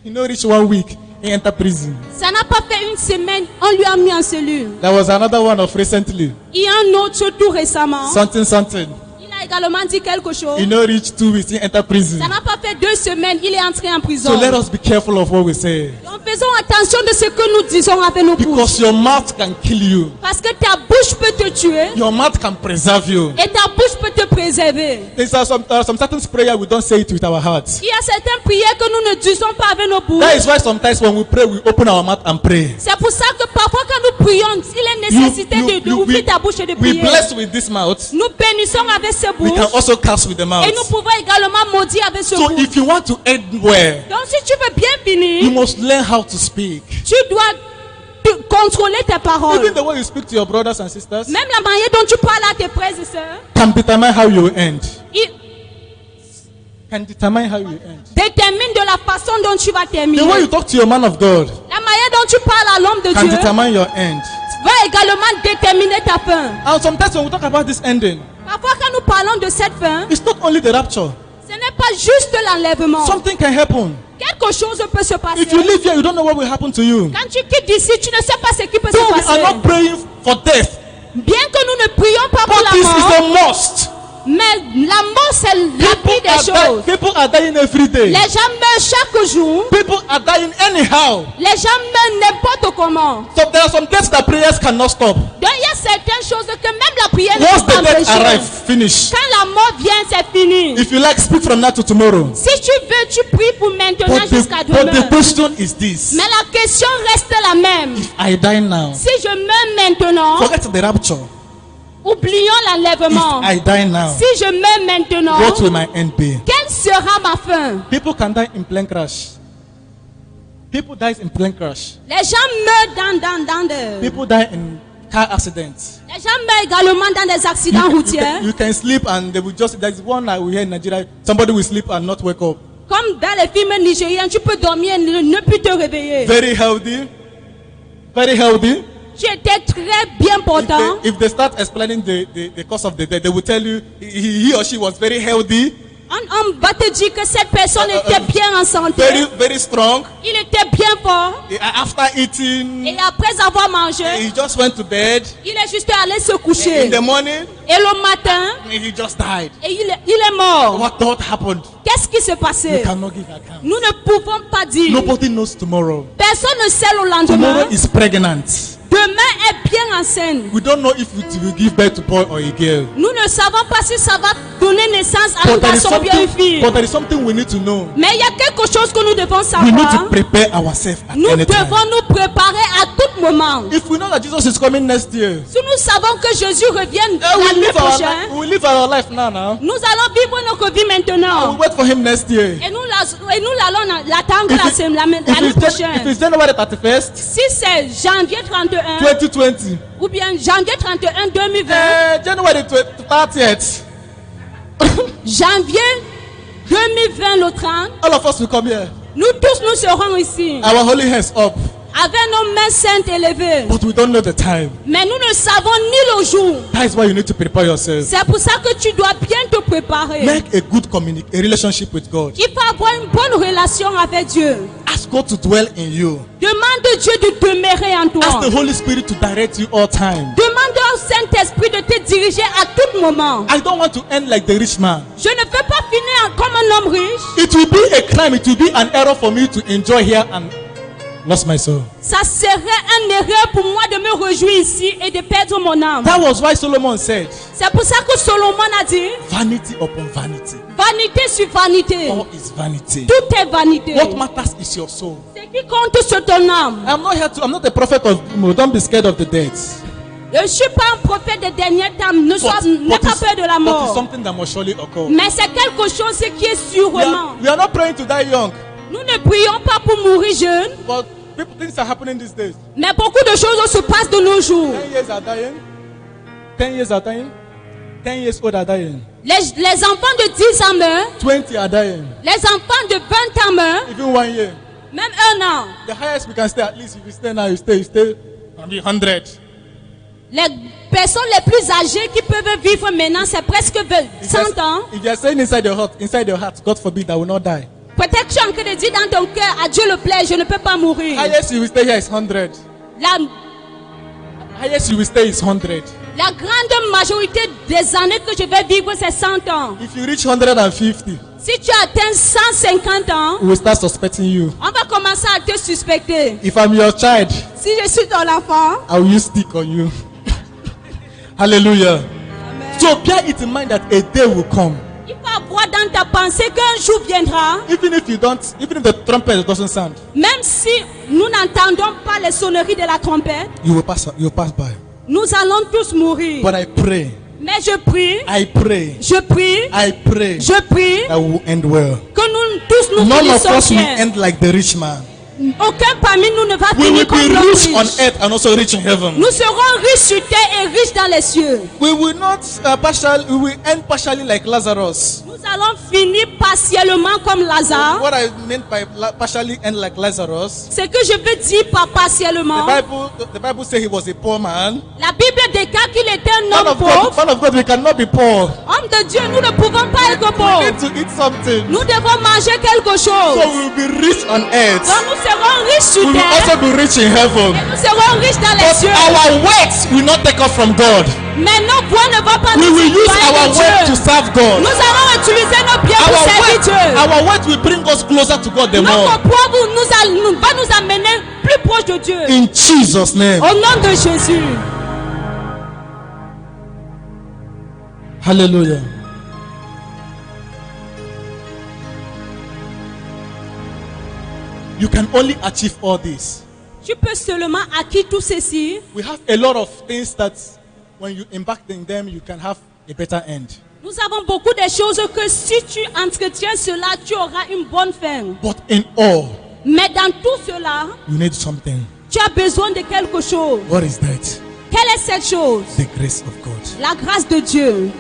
You know, reach 1 week, he enter prison. Ça n'a pas fait une semaine, on lui a mis en cellule. There was another one of recently. Il y a un autre tout récemment. Something. Il a également dit quelque chose. You know, reach 2 weeks, he enter prison. Ça n'a pas fait 2 semaines, il est entré en prison. So let us be careful of what we say. Donc faisons attention de ce que nous disons avec nos bouches. Because your mouth can kill you. Parce que ta bouche peut te tuer Your mouth can preserve you. et ta bouche peut te préserver. There's some certain prayer we don't say it with our hearts. Il y a certaines prières que nous ne disons pas avec nos bouches. That is why sometimes when we pray, we open our mouth and pray. C'est pour ça que parfois quand nous prions, il est nécessité d'ouvrir ta bouche et de we prier. bless with this mouth. Nous bénissons avec ce We can bouche also curse with the mouth. et nous pouvons également maudire avec ce So bouche. if you want to end well, Donc si tu veux bien you finir, must learn how to speak. tu dois contrôler tes paroles. Even the way you speak to your brothers and sisters Même la manière dont tu parles à tes frères et sœurs, can determine how you end. il Can determine how you end. détermine de la façon dont tu vas terminer. The way you talk to your man of God La manière dont tu parles à l'homme de can Dieu determine your end. va également déterminer ta fin. And sometimes when we talk about this ending, Parfois quand nous parlons de cette fin, it's not only the rapture. ce n'est pas juste l'enlèvement. Something can happen. Quelque chose peut se passer. If you live here, you don't know what will happen to you. Quand tu quittes d'ici, tu ne sais pas ce qui peut So se we are passer. not praying for death. Bien que nous ne prions pas pour But la this mort, is a must. mais la mort c'est la pire des choses. People are dying every day. Les gens meurent chaque jour. People are dying anyhow. Les gens meurent n'importe comment. So there are some deaths that prayers cannot stop. Donc il y a certaines choses que même la prière ne Once peut pas the death empêcher. arrives, finish. Quand la mort vient, c'est fini. If you like, speak from now to tomorrow. Si tu veux, tu pries pour maintenant jusqu'à But the demain. question is this. Mais la question reste la même. I die now. Si je meurs maintenant, Forget the rapture. oublions l'enlèvement. If I die now, Si je meurs maintenant, what will my end be? quelle sera ma fin? People can die in plane crash. People die in plane crash. Les gens meurent dans des... People die in car accidents. Les gens meurent également dans des accidents routiers. You can sleep and they will just. There's one night we hear in Nigeria. Somebody will sleep and not wake up. Comme dans les films nigériens, tu peux dormir et ne plus te réveiller. Very healthy. Very healthy. Tu étais très bien portant. If they start explaining the cause of the death, they will tell you he or she was very healthy, On va te dire que cette personne était bien en santé. very strong. Il était bien fort. After eating, Et après avoir mangé, he just went to bed. il est juste allé se In coucher. the morning, Et le matin, he just died. et il est mort. What happened? Qu'est-ce qui s'est We passé? cannot give account. Nous ne pouvons pas dire. Nobody knows tomorrow. Personne ne sait le Tomorrow lendemain. is pregnant. Demain est bien enceinte. We don't know if it will give birth to boy or a girl. Nous ne savons pas si ça va donner naissance à un But garçon ou bien une fille. there is something we need to know. Mais il y a quelque chose que nous devons We need savoir. to prepare ourselves at Nous any time. devons nous préparer à tout moment. If we know that Jesus is coming next year, Si nous savons que Jésus revient we l'année live prochaine, live our life now. nous allons vivre notre vie We maintenant. wait for him next year. Et nous allons l'attendre l'année If prochaine. it's January 31st, Si c'est janvier 31 2020, ou bien janvier 31 2020, January 30th, janvier 2020 le 30, all of us will come here. nous tous nous serons ici Our holy hands up. Avec nos mains saintes élevées. But we don't know the time. Mais nous ne savons ni le jour. That is why you need to prepare yourself. C'est pour ça que tu dois bien te préparer. Make a good a relationship with God. Il faut avoir une bonne relation avec Dieu. Ask God to dwell in you. Demande à Dieu de demeurer en toi. Ask the Holy Spirit to direct you all time. Demande au Saint-Esprit de te diriger à tout moment. I don't want to end like the rich man. Je ne veux pas finir comme un homme riche. It will be a crime, it will be an error for me to enjoy here and lost my soul. Ça serait une erreur pour moi de me réjouir ici et de perdre mon âme. That was why Solomon said, C'est pour ça que Solomon a dit, vanity upon vanity. vanité sur vanité. All is vanity. Tout est vanité. What matters is your soul. Ce qui compte, c'est ton âme. I'm not a prophet of don't be scared of the dead. Je ne suis pas un prophète des derniers temps. N'aie pas peur de la But it's mort. something that must surely occur. Mais c'est quelque chose qui est sûrement. We are not praying to die young. Nous ne prions pas pour mourir jeune. But things are happening these days. Mais beaucoup de choses se passent de nos jours. 10 years are dying. 10 years are dying. 10 years old are dying. Les enfants de 10 ans meurent. 20 are dying. Les enfants de 20 ans meurent. Even 1 year. Même 1 an. The highest we can stay, at least if you stay now, you stay maybe 100. Les personnes les plus âgées qui peuvent vivre maintenant, c'est presque 100 ans. If you are saying inside your heart, God forbid, I will not die. Peut-être que tu es en train de dire dans ton cœur, à Dieu le plaît, je ne peux pas mourir. Highest you will stay here is 100. Highest you will stay is 100. La grande majorité des années que je vais vivre, c'est 100 ans. If you reach 150, Si tu atteins 150 ans, we will start suspecting you. on va commencer à te suspecter. If I'm your child, Si je suis ton enfant, I will use stick on you. Hallelujah. Amen. So bear it in mind that a day will come. Il faut avoir dans ta pensée qu'un jour viendra, Even if the trumpet doesn't sound, même si nous n'entendons pas les sonneries de la trompette, you will pass by. nous allons tous mourir. But I pray, Mais je prie, I pray je prie that we will end well. que nous tous nous None of finissons us will bien. end like the rich man. Aucun parmi nous ne va We finir will comme be l'homme rich on riche. earth and also rich in heaven. Nous serons riches sur terre et riches dans les cieux. We will not we will end partially like Lazarus. Nous allons finir partiellement comme Lazare. What I meant by partially end like Lazarus, Ce que je veux dire par partiellement, the Bible says he was a poor man. la Bible déclare qu'il était un Man homme of God, pauvre. man of God, we cannot be poor. Homme de Dieu, nous ne pouvons pas être We pauvres. need to eat something. Nous devons manger quelque So chose. we will be rich on earth. Donc nous serons riches sur We will terre also be rich in heaven. et nous serons riches dans les But cieux. our works will not take us from God. Mais nos voix ne vont pas We nous will use éloigner our de work to Dieu. serve God. Nous allons utiliser nos biens pour servir Dieu. Our work will bring us closer to God the more. Notre poids va nous amener plus proche de Dieu. In Jesus' name. Au nom de Jésus. Hallelujah. You can only achieve all this. Tu peux seulement acquérir tout ceci. We have a lot of things that when you embark in them, you can have a better end. Nous avons beaucoup de choses que si tu entretiens cela, tu auras une bonne fin. But in all, Mais dans tout cela, you need something. tu as besoin de quelque chose. What is that? Quelle est cette chose? The grace of God. La grâce de Dieu.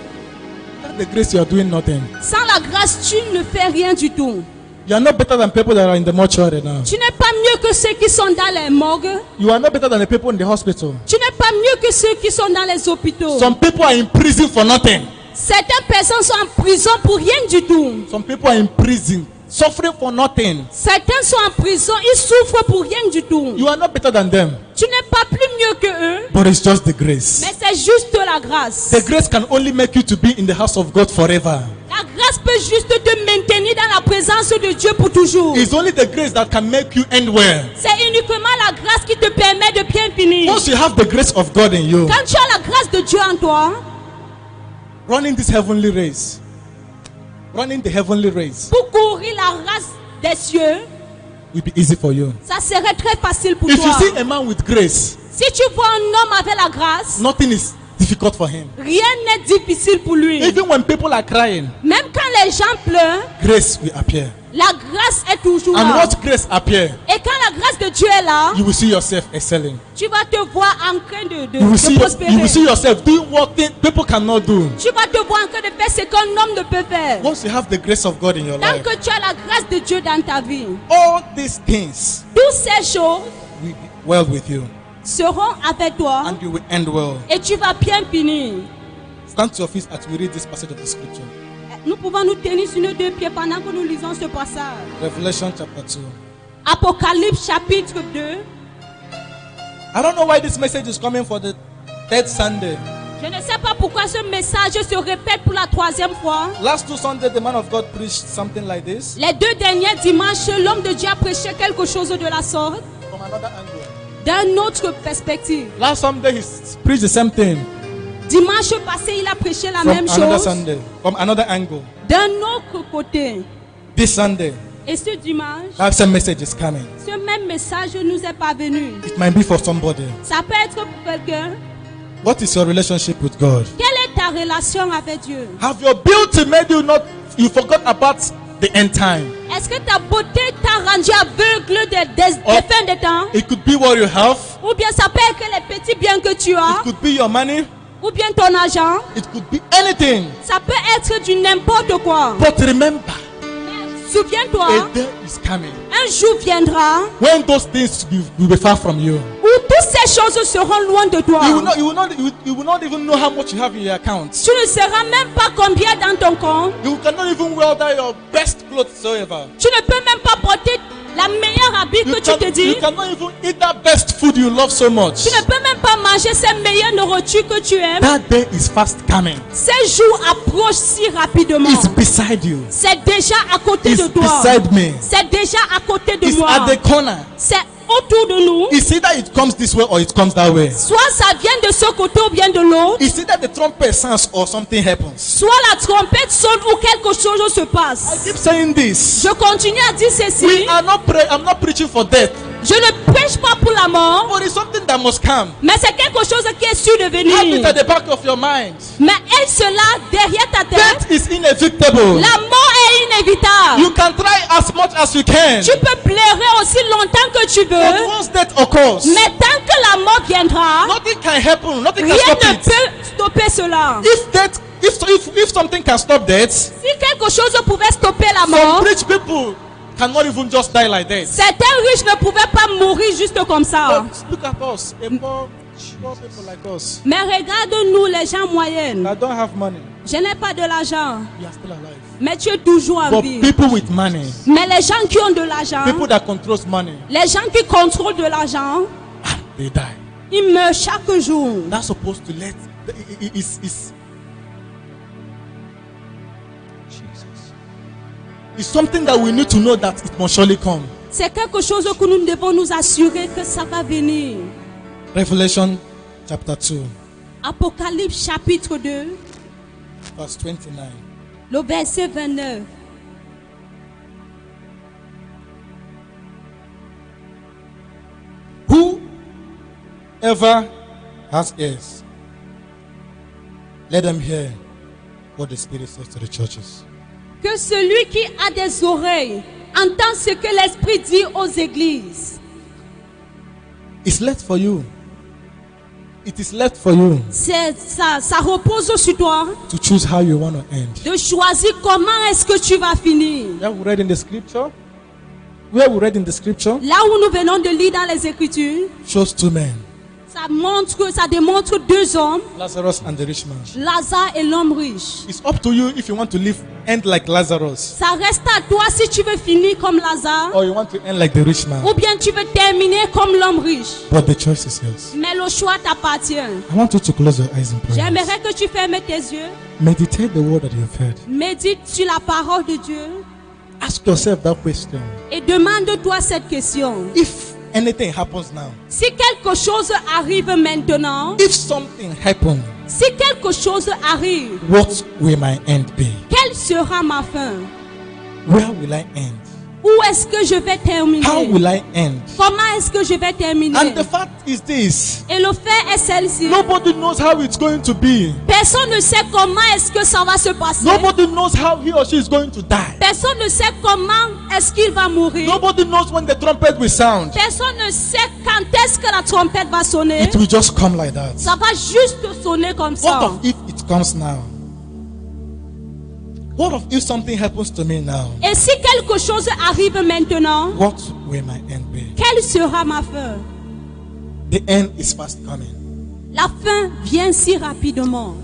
Without the grace, you are doing nothing. Sans la grâce, tu ne fais rien du tout. You are not better than people that are in the mortuary now. Tu n'es pas mieux que ceux qui sont dans les morgues. You are not better than the people in the hospital. Tu n'es pas mieux que ceux qui sont dans les hôpitaux. Some people are in prison for nothing. Certaines personnes sont en prison pour rien du tout. Some people are in prison, suffering for nothing. Certains sont en prison, ils souffrent pour rien du tout. You are not better than them. Tu n'es pas plus mieux que eux, But it's just the grace. mais c'est juste la grâce. The grace can only make you to be in the house of God forever. La grâce peut juste te maintenir dans la présence de Dieu pour toujours. It's only the grace that can make you end well. C'est uniquement la grâce qui te permet de bien finir. Once you have the grace of God in you, Quand tu as la grâce de Dieu en toi, running this heavenly race, running the heavenly race pour courir la race des cieux, will be easy for you. ça serait très facile pour If you toi. see a man with grace, Si tu vois un homme avec la grâce, nothing is difficult for him. rien n'est difficile pour lui. Even when people are crying, Même quand les gens pleurent, grace will appear. la grâce est toujours And là. once grace appear, Et quand la grâce de Dieu est là, you will see yourself excelling. tu vas te voir en train de You will see prospérer. yourself doing what people cannot do. Tu vas te voir en train de faire ce qu'un homme ne peut faire. Once you have the grace of God in your Tant life, que tu as la grâce de Dieu dans ta vie, all these things toutes ces choses will be well with you seront avec toi and you will end well. et tu vas bien finir. Stand to your feet as we read this passage of the scripture. Nous pouvons nous tenir sur nos deux pieds pendant que nous lisons ce passage. Revelation chapter 2. Apocalypse chapitre 2. I don't know why this message is coming for the third Sunday. Je ne sais pas pourquoi ce message se répète pour la troisième fois. Last 2 Sundays, the man of God preached something like this Les 2 derniers dimanches, l'homme de Dieu a prêché quelque chose de la sorte, from another angle. d'une autre perspective. Last Sunday, he preached the same thing Dimanche passé, il a prêché la from même another chose Sunday, from another angle. d'un autre côté. This Sunday, Et ce dimanche, that same message is coming. ce même message nous est parvenu. It might be for somebody. Ça peut être pour quelqu'un. What is your relationship with God? Quelle est ta relation avec Dieu? Have your beauty made you forgot about the end time? Est-ce que ta beauté t'a rendu aveugle des fins des temps? It could be what you have. Ou bien ça peut être les petits biens que tu as? It could be your money. Ou bien ton argent? It could be anything. Ça peut être du n'importe quoi. But remember, Souviens-toi, a day is coming un jour viendra when those things will be far from you. où toutes ces choses seront loin de toi. You will not even know how much you have in your account. Tu ne sauras même pas combien dans ton compte. You cannot even wear your best clothes whatsoever. Tu ne peux même pas porter la meilleure habit que tu te dis. You cannot even eat that best food you love so much. Tu ne peux même pas manger cette meilleure nourriture que tu aimes. That day is fast coming. Ces jours approchent si rapidement. It's beside you. C'est déjà à côté It's de toi. beside me. C'est déjà à côté de It's moi. at the corner. C'est autour de nous. It's either it comes this way or it comes that way. Soit ça vient de ce côté ou bien de l'autre. It's either the trumpet sounds or something happens. Soit la trompette sonne ou quelque chose se I passe. keep saying this. Je continue à dire ceci. I'm not preaching for death, Je ne prêche pas pour la mort, but it's something that must come. mais c'est quelque chose qui est sûr de Have it venir. at the back of your mind. Mais elle cela derrière ta tête. Death is inevitable. La mort est inévitable. You can try as much as you can, Tu peux pleurer aussi longtemps que tu but veux, once death occurs, mais tant que la mort viendra, nothing can happen. Nothing can rien stop ne it. peut stopper cela. If something can stop death, Si quelque chose pouvait stopper la some mort, rich people cannot even just die like that. certains riches ne pouvaient pas mourir juste comme ça. But look at us, a poor people like us Mais regarde-nous les gens moyennes. that don't have money. Je n'ai pas de l'argent, We are still alive. mais tu es toujours en But vie. people with money, Mais les gens qui ont de l'argent, people that controls money, les gens qui contrôlent de l'argent, they die. ils meurent chaque jour. That's supposed to let. It's something that we need to know that it must surely come. C'est quelque chose que nous devons nous assurer que ça va venir. Revelation chapter 2, Apocalypse chapitre 2, verse 29. le verset 29. Whoever has ears, let them hear what the Spirit says to the churches. Que celui qui a des oreilles entend ce que l'Esprit dit aux églises. It's left for you. It is left for you Ça repose sur toi to choose how you want to end. de choisir comment est-ce que tu vas finir. Where we read in the scripture, where we read in the scripture, Là où nous venons de lire dans les Écritures, shows 2 men, ça démontre 2 hommes, Lazarus and the rich man. Lazare et l'homme riche. It's up to you if you want to live end like Lazarus Ça reste à toi si tu veux finir comme Lazare or you want to end like the rich man. ou bien tu veux terminer comme l'homme riche. But the choice is yours. Mais le choix t'appartient. I want you to close your eyes in prayer. J'aimerais que tu fermes tes yeux, Meditate the word that you have heard. médite sur la parole de Dieu Ask yourself that question. et demande-toi cette question. If anything happens now, Si quelque chose arrive maintenant, if something happened, si quelque chose arrive, what will my end be? quelle sera ma fin? Where will I end? Où est-ce que je vais terminer? How will I end? Comment est-ce que je vais terminer? And the fact is this: Et le fait est celle-ci. nobody knows how it's going to be. Personne ne sait comment est-ce que ça va se passer. Nobody knows how he or she is going to die. Personne ne sait comment est-ce qu'il va mourir. Nobody knows when the trumpet will sound. Personne ne sait quand est-ce que la trompette va sonner. It will just come like that. Ça va juste sonner comme What ça. of if it comes now? What of if something happens to me now? Et si quelque chose arrive maintenant, What will my end be? quelle sera ma fin? The end is fast coming. La fin vient si rapidement.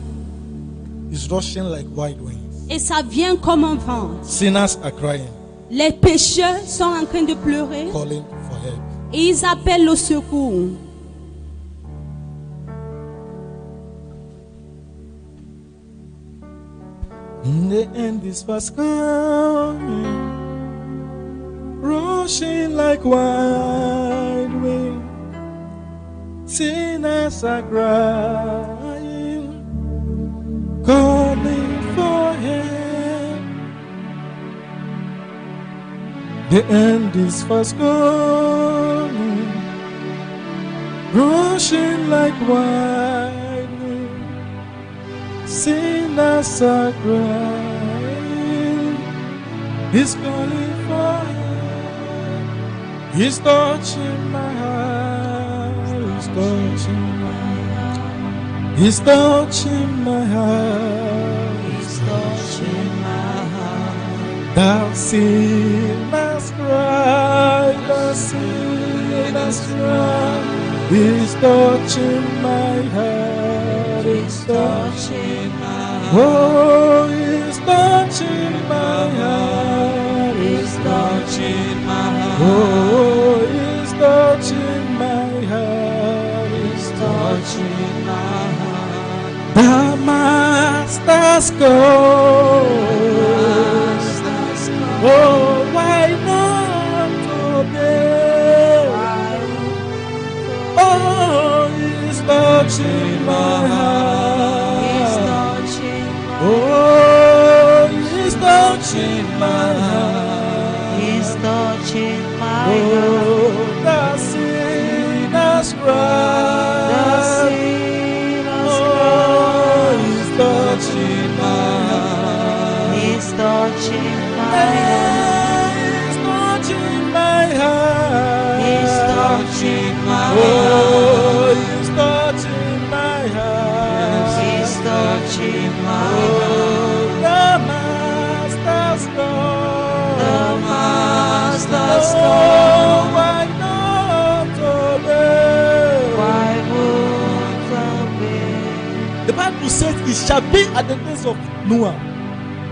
It's rushing like wild winds. Et ça vient comme un vent. Sinners are crying, Les pécheurs sont en train de pleurer calling for help. et ils appellent au secours. The end is fast coming, rushing like wild wind. Sinners are crying, calling for help. The end is fast coming, rushing like wild wind. Sinners are crying, He's calling for help. He's touching my heart. He's touching my heart. He's touching my heart. He's touching my heart. Thou sinners cry, thou sinners cry. He's touching my heart. He's touching my heart. Oh, He's touching my heart. He's touching my heart. Oh, He's touching my heart. He's touching my heart. The Master's call. Master's call. Oh, why not obey? Oh, He's touching my heart. He's touching my Oh, He's touching my heart. He's touching my heart. Oh, the sinners cry. The sinners Oh, cry. He's touching my heart. He's touching my heart. He's touching my heart. He's touching my Oh, heart. He's touching my heart. He's touching my Oh, heart. the Master's call. The Master's Oh, call. why not obey? Why won't obey? The Bible says it shall be at the days of Noah.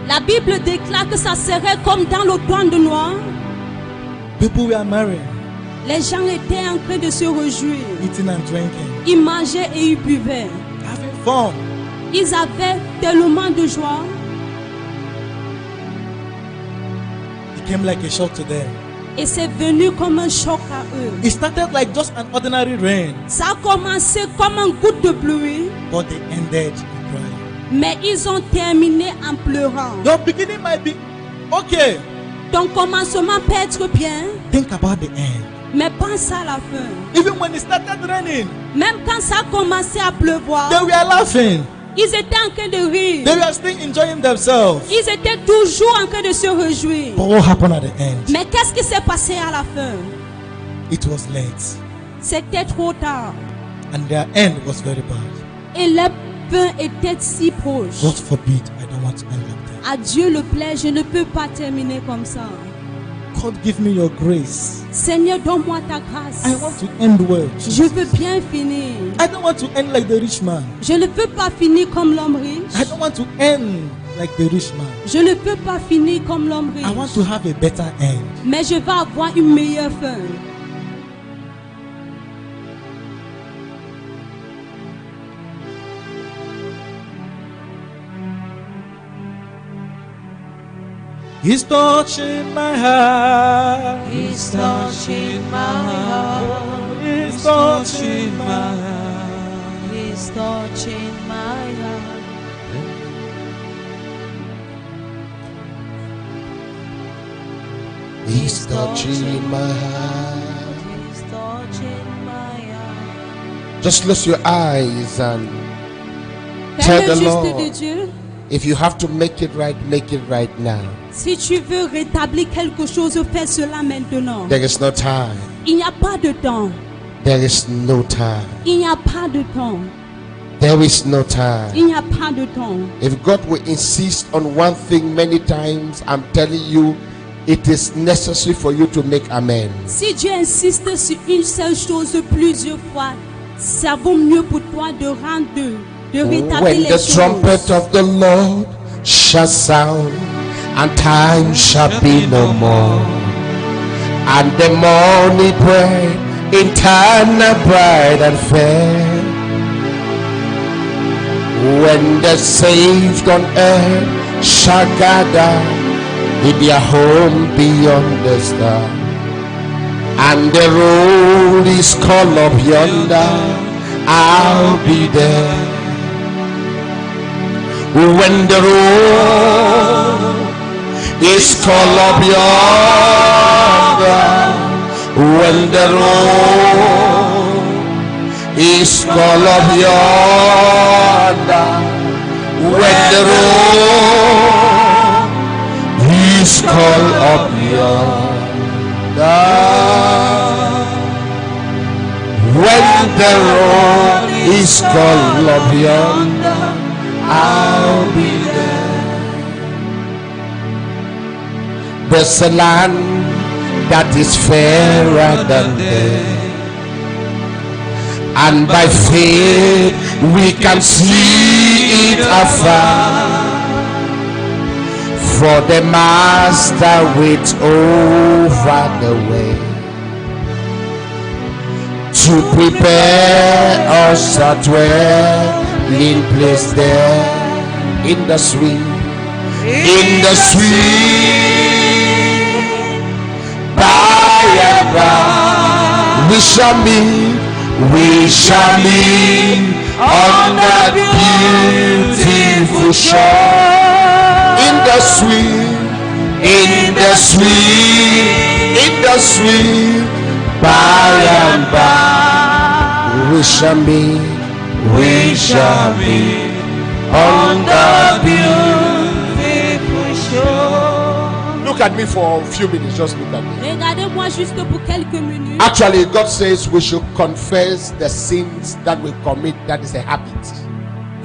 La Bible déclare que ça serait comme dans le temps de Noé. People were marrying, Les gens étaient en train de se réjouir. eating and drinking, Ils mangeaient et ils buvaient. having fun. Ils avaient tellement de joie. It came like a shock to them. Et c'est venu comme un choc à eux. It started like just an ordinary rain, Ça a commencé comme un goutte de pluie, but they ended in crying. mais ils ont terminé en pleurant. Your beginning might be okay. Ton commencement peut être bien, Think about the end. mais pense à la fin. Even when it started raining, Même quand ça a commencé à pleuvoir, they were laughing. ils étaient en train de rire. They were still enjoying themselves. Ils étaient toujours en train de se réjouir. But what happened at the end? Mais qu'est-ce qui s'est passé à la fin? It was late, C'était trop tard. and their end was very bad. Et la fin était si proche. God forbid, I don't want to end like that. À Dieu le plaît, je ne peux pas terminer comme ça. God, give me your grace. Seigneur, donne-moi ta grâce. I want to end well. Je veux bien finir. I don't want to end like the rich man. Je ne veux pas finir comme l'homme riche. I don't want to end like the rich man. Je ne peux pas finir comme l'homme I want riche. to have a better end. Mais je vais avoir une meilleure fin. He's touching my heart. He's touching my heart. He's touching my heart. He's touching my heart. He's touching my heart. He's touching my heart. Just close your eyes and Fais Tell le the juste de Lord. Dieu. if you have to make it right now. Si tu veux rétablir quelque chose, fais cela maintenant. There is no time. Il n'y a pas de temps. There is no time. Il n'y a pas de temps. There is no time. Il n'y a pas de temps. If God will insist on one thing many times, I'm telling you, it is necessary for you to make amen. Si Dieu insiste sur une seule chose plusieurs fois, ça vaut mieux pour toi de rétablir When les the choses. trumpet of the Lord shall sound, and time shall be no more, and the morning bread in time bright and fair. When the saved on earth shall gather in their home beyond the star, and the road is called up yonder, I'll be there. When the road is called up yonder, when the road is called up yonder, when the road is called up yonder, when the road is called up yonder, I'll be there. There's a land that is fairer than there, and by faith we can see it afar. For the Master waits over the way to prepare us a dwelling place there in the sweet, by and by we shall meet on that beautiful shore. In the sweet, by and by we shall meet on the beautiful shore. Look at me for a few minutes, just look at me. Regardez-moi juste pour quelques minutes. Actually, God says we should confess the sins that we commit. That is a habit.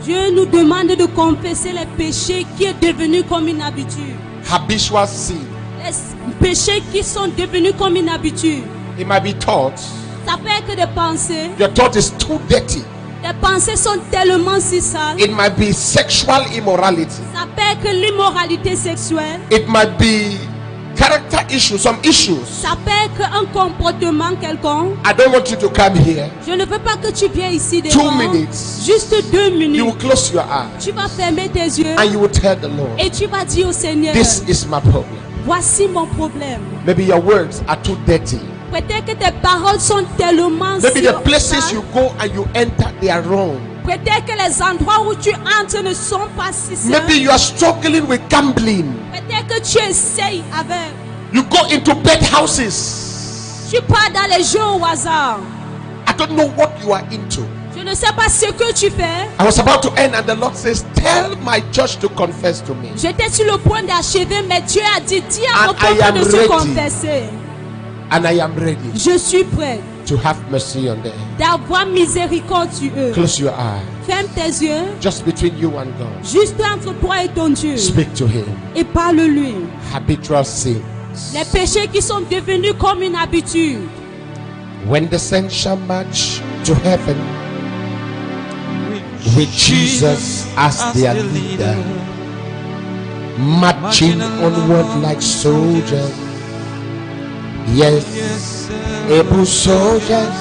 Dieu nous demande de confesser les péchés qui est devenu comme une habitude. Habitual sin. Les péchés qui sont devenus comme une habitude. It might be thoughts. Ça peut être des pensées. Your thought is too dirty. Les pensées sont tellement si sales. It might be sexual immorality. Ça peut être l'immoralité sexuelle. It might be character issues, some issues. Ça peut être un comportement quelconque. I don't want you to come here. Je ne veux pas que tu viennes ici 2 devant. minutes. Juste 2 minutes. You will close your eyes Tu vas fermer tes yeux and you will tell the Lord, et tu vas dire au Seigneur, this is my problem. voici mon problème. Maybe your words are too dirty. Peut-être que tes paroles sont tellement Maybe the places sales. you go and you enter, they are wrong. Peut-être que les endroits où tu entres ne sont pas si sains. Maybe you are struggling with gambling. Peut-être que tu essayes avec. You go into bed houses. Tu pars dans les jeux au hasard. I don't know what you are into. Je ne sais pas ce que tu fais. I was about to end and the Lord says, tell my church to confess to me. J'étais sur le point d'achever, mais Dieu a dit, dis à mon And I peuple am de se ready. confesser. And I am ready Je suis prêt to have mercy on them. d'avoir miséricorde sur eux. Close your eyes. Ferme tes yeux, Just between you and God. juste entre toi et ton Dieu, Speak to Him. et parle-lui. Habitual sin. Les péchés qui sont devenus comme une habitude. When the saints shall march to heaven with Jesus as their leader, marching onward like soldiers. Yes, able soldiers,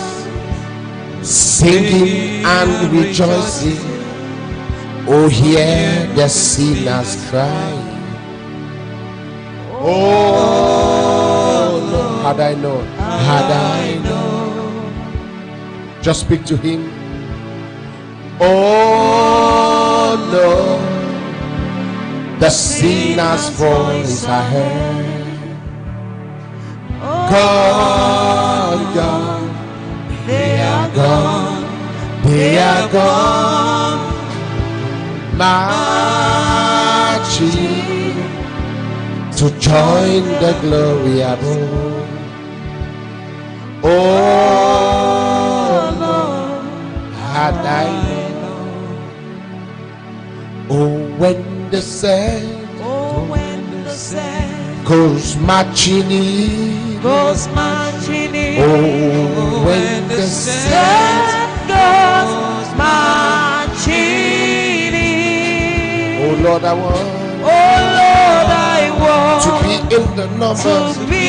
singing and rejoicing. Oh, hear the sinners cry. Oh, Lord, had I known, just speak to Him. Oh, no, the sinner's voice I heard. Gone, gone, they are gone, marching to join the glory above. Oh, Lord, had I known. Oh, when the saints goes marching in. goes marching in. Oh, when the saints goes marching in. oh Lord, I want Oh Lord, I want to be in the numbers. to be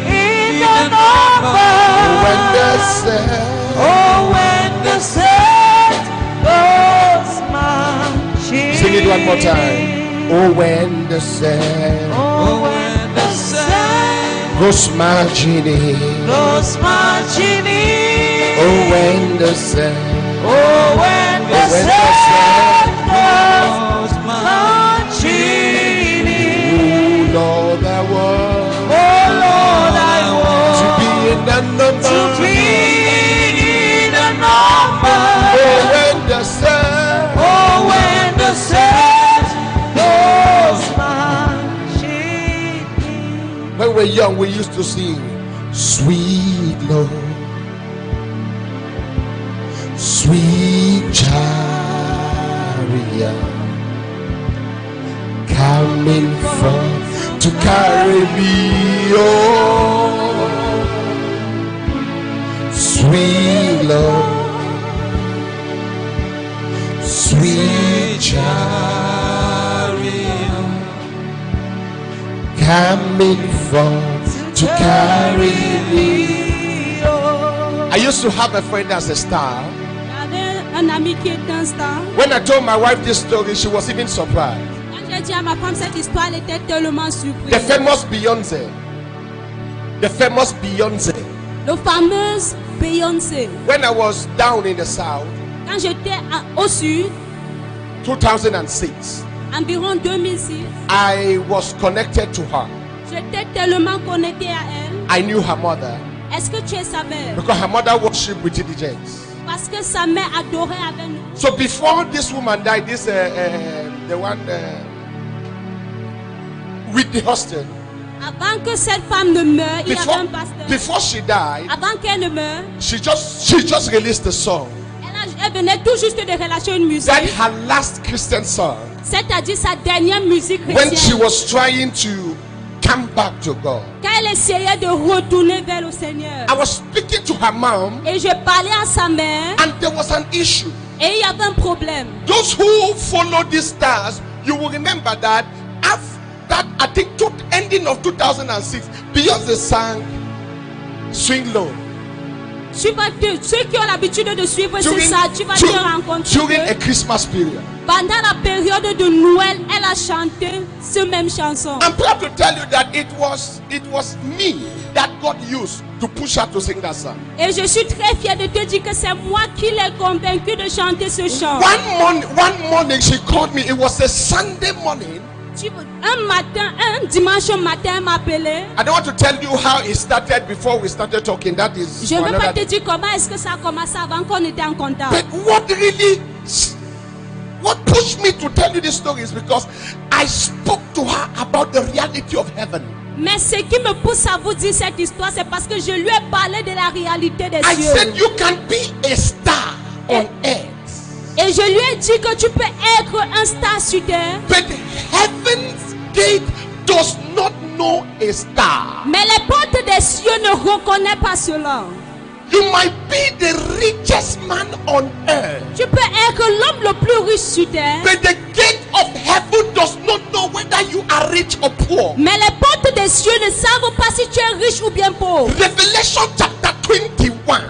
in the number. Oh, when the saints Oh, when the saints goes marching. sing it one more time. Oh, when the saints Oh, when the saints goes marching in. goes marching in. Oh, when the saints Oh, when the saints goes marching in. oh Lord, I want Oh, Lord, I to want be in the number. to be in the number. Oh, when the saints Oh, when the saints goes marching in. when we were young, we used to sing, sweet Lord, sweet chariot, coming forth to carry me home. Sweet Lord, sweet chariot, coming forth to carry me. I used to have a friend as a star. J'avais un ami qui était un star. When I told my wife this story, she was even surprised. Quand j'ai dit à ma femme cette histoire, elle était tellement surprise. The famous Beyoncé. The famous Beyoncé. Le fameuse Beyoncé. When I was down in the south, Quand j'étais au sud, 2006, environ 2006, I was connected to her. j'étais tellement connecté à elle. I knew her mother Est-ce que tu es sa mère? because her mother worshiped with DJs. Parce que sa mère adorait avec nous. So before this woman died, this the one with the hostel. Avant que cette femme ne meure, il y avait un pasteur. Before she died, Avant qu'elle ne meure, she just released a song. elle venait tout juste de relâcher une musique. That her last Christian song C'est-à-dire sa dernière musique when she chrétienne. was trying to come back to God. Quand elle essayait de retourner vers le Seigneur. I was speaking to her mom, Et je parlais à sa mère. and there was an issue. Et il y avait un problème. Those who follow these stars, you will remember that after that, I think ending of 2006, Beyonce sang Swing Low. Ceux qui ont l'habitude de suivre c'est ça, tu vas te rencontrer. During a Christmas period. Pendant la période de Noël, elle a chanté ce même chanson. I'm proud to tell you that it was me that God used to push her to sing that song. Et je suis très fière de te dire que c'est moi qui l'ai convaincu de chanter ce chant. One morning she called me. It was a Sunday morning. Un dimanche matin, elle m'a appelé. I don't want to tell you how it started before we started talking. That is Je ne for veux another pas te day. dire comment est-ce que ça a commencé avant qu'on était en contact. But what pushed me to tell you this story is because I spoke to her about the reality of heaven. Mais ce qui me pousse à vous dire cette histoire, c'est parce que je lui ai parlé de la réalité des I cieux. said you can be a star on earth, Et je lui ai dit que tu peux être un star sur terre. but heaven's gate does not know a star. Mais les portes des cieux ne reconnaissent pas cela. You might be the richest man on earth, Tu peux être l'homme le plus riche sur terre. but the gate of heaven does not know whether you are rich or poor. Mais les portes des cieux ne savent pas si tu es riche ou bien pauvre. Revelation chapter 21,